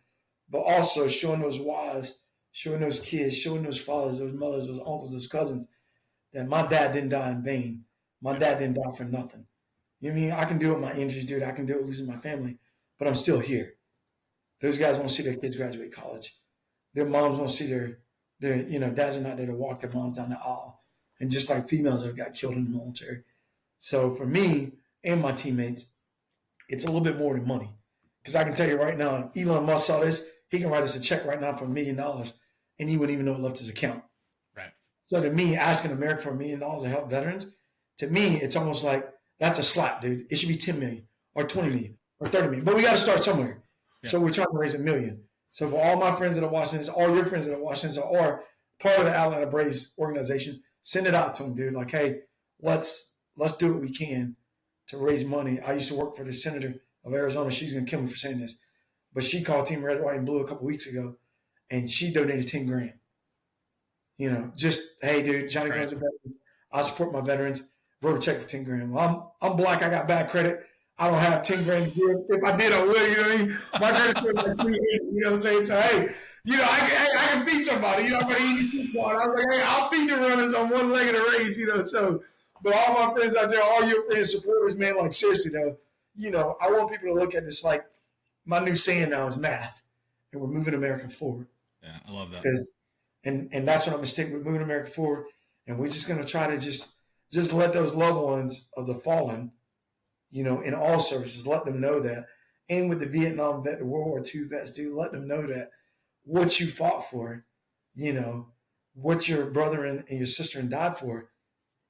B: but also showing those wives, showing those kids, showing those fathers, those mothers, those uncles, those cousins that my dad didn't die in vain. My dad didn't die for nothing. You know what I mean? I can deal with my injuries, dude. I can deal with losing my family, but I'm still here. Those guys want to see their kids graduate college. Their moms want to see their dads are not there to walk their moms down the aisle. And just like females that got killed in the military. So for me and my teammates, it's a little bit more than money. Because I can tell you right now, Elon Musk saw this, he can write us a check right now for $1 million, and he wouldn't even know it left his account.
C: Right.
B: So to me, asking America for $1 million to help veterans, to me, it's almost like that's a slap, dude. It should be 10 million or 20 million or 30 million. But we got to start somewhere. Yeah. So we're trying to raise $1 million. So for all my friends that are watching this, all your friends that are watching this, or part of the Atlanta Braves organization, send it out to them, dude. Like, hey, let's do what we can to raise money. I used to work for the senator of Arizona. She's going to kill me for saying this. But she called Team Red, White, and Blue a couple weeks ago, and she donated $10,000. You know, just, hey, dude, Johnny Brown's a veteran. I support my veterans. Wrote a check for $10,000. Well, I'm black. I got bad credit. I don't have $10,000 to give. If I did, I would. You know what I mean? My credit score is like 380. You know what I'm saying? So, hey, you know, I can feed somebody. You know, I'm going to eat I was like, hey, I'll feed the runners on one leg of the race. You know, so, but all my friends out there, all your friends, supporters, man, like seriously, though, you know, I want people to look at this like my new saying now is math, and we're moving America forward.
C: Yeah, I love that.
B: And that's what I'm going to stick with, moving America forward, and we're just going to try to just let those loved ones of the fallen, you know, in all services, let them know that. And with the Vietnam vet, the World War II vets, dude, let them know that what you fought for, you know, what your brother and your sister died for,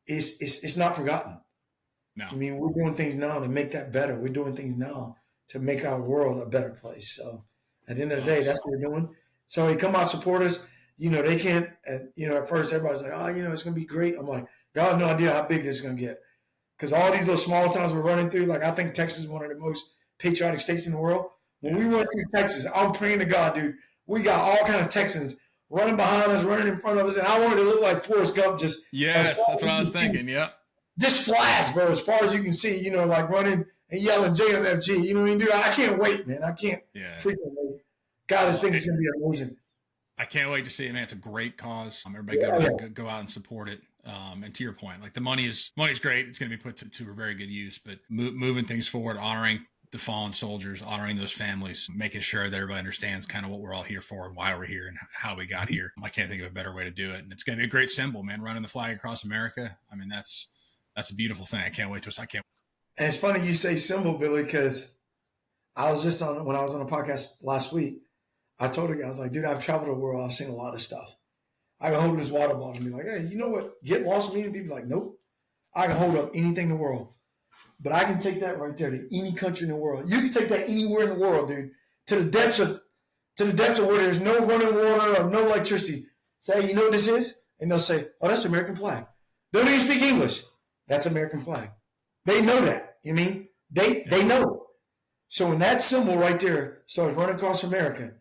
B: it's not forgotten.
C: No.
B: I mean, we're doing things now to make that better. We're doing things now to make our world a better place. So at the end of the day, that's what we're doing. So hey, come out, support us. You know, they can't, you know, at first everybody's like, oh, you know, it's going to be great. I'm like, y'all have no idea how big this is going to get. Because all these little small towns we're running through, like I think Texas is one of the most patriotic states in the world. When we run through Texas, I'm praying to God, dude, we got all kind of Texans running behind us, running in front of us, and I wanted to look like Forrest Gump. Just
C: yes, that's what I was thinking. Yep.
B: Just flags, bro, as far as you can see. You know, like running and yelling JMFG. You know what I mean, dude? I can't wait, man. I can't freaking wait. God, this thing is going to be amazing.
C: I can't wait to see it, man. It's a great cause. Everybody go out and support it. And to your point, like the money's great. It's going to be put to a very good use, but moving things forward, honoring the fallen soldiers, honoring those families, making sure that everybody understands kind of what we're all here for and why we're here and how we got here. I can't think of a better way to do it. And it's going to be a great symbol, man, running the flag across America. I mean, that's a beautiful thing. I can't wait to.
B: And it's funny you say symbol, Billy, because when I was on a podcast last week, I told a guy, I was like, dude, I've traveled the world. I've seen a lot of stuff. I can hold this water bottle and be like, hey, you know what? Get lost meaning? People be like, nope. I can hold up anything in the world. But I can take that right there to any country in the world. You can take that anywhere in the world, dude, to the depths of where there's no running water or no electricity. Say, you know what this is? And they'll say, oh, that's the American flag. Don't even speak English. That's American flag. They know that. You mean? They know it. So when that symbol right there starts running across America,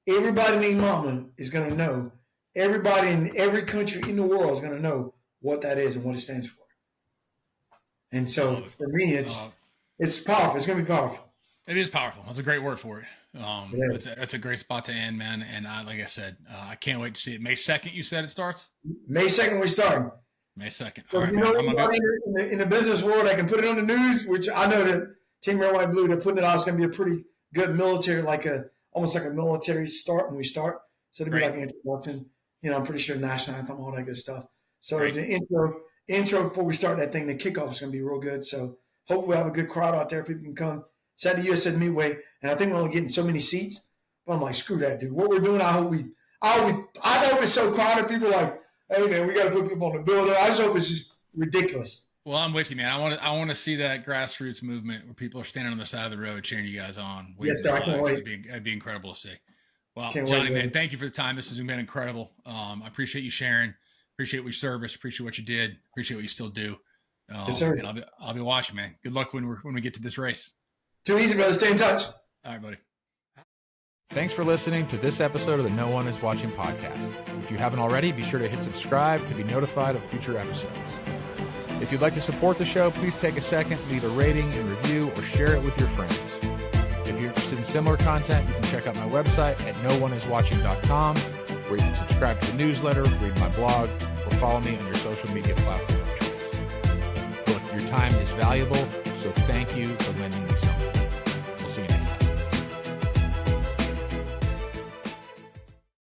B: everybody named Mama is going to know. Everybody in every country in the world is going to know what that is and what it stands for. And so for me, it's powerful. It's going to be powerful.
C: It is powerful. That's a great word for it. That's a great spot to end, man. And like I said, I can't wait to see it. May 2nd, you said it starts?
B: May 2nd, we start.
C: May 2nd.
B: So
C: all right,
B: you know, in the business world, I can put it on the news, which I know that Team Red, White, Blue, they're putting it out. It's going to be a pretty good military, almost like a military start when we start. So it'll be like an introduction. You know, I'm pretty sure national anthem, all that good stuff. So the intro before we start that thing, the kickoff is going to be real good. So hopefully we'll have a good crowd out there. People can come. Saturday USF Midway, and I think we're only getting so many seats. But I'm like, screw that, dude. What we're doing, I hope it's so crowded. People are like, hey man, we got to put people on the building. I just hope it's just ridiculous.
C: Well, I'm with you, man. I want to see that grassroots movement where people are standing on the side of the road cheering you guys on.
B: Yes, sir, I can't wait.
C: It'd be incredible to see. Well, Johnny, man, thank you for the time. This has been incredible. I appreciate you sharing. Appreciate your service. Appreciate what you did. Appreciate what you still do.
B: Yes, sir.
C: And I'll be watching, man. Good luck when we get to this race.
B: Too easy, brother. Stay in touch.
C: All right, buddy.
A: Thanks for listening to this episode of the No One Is Watching podcast. If you haven't already, be sure to hit subscribe to be notified of future episodes. If you'd like to support the show, please take a second, leave a rating and review, or share it with your friends. If
D: you're interested in similar content, you can check out my website at nooneiswatching.com, where you can subscribe to the newsletter, read my blog, or follow me on your social media platform of choice. Look, your time is valuable, so thank you for lending me some.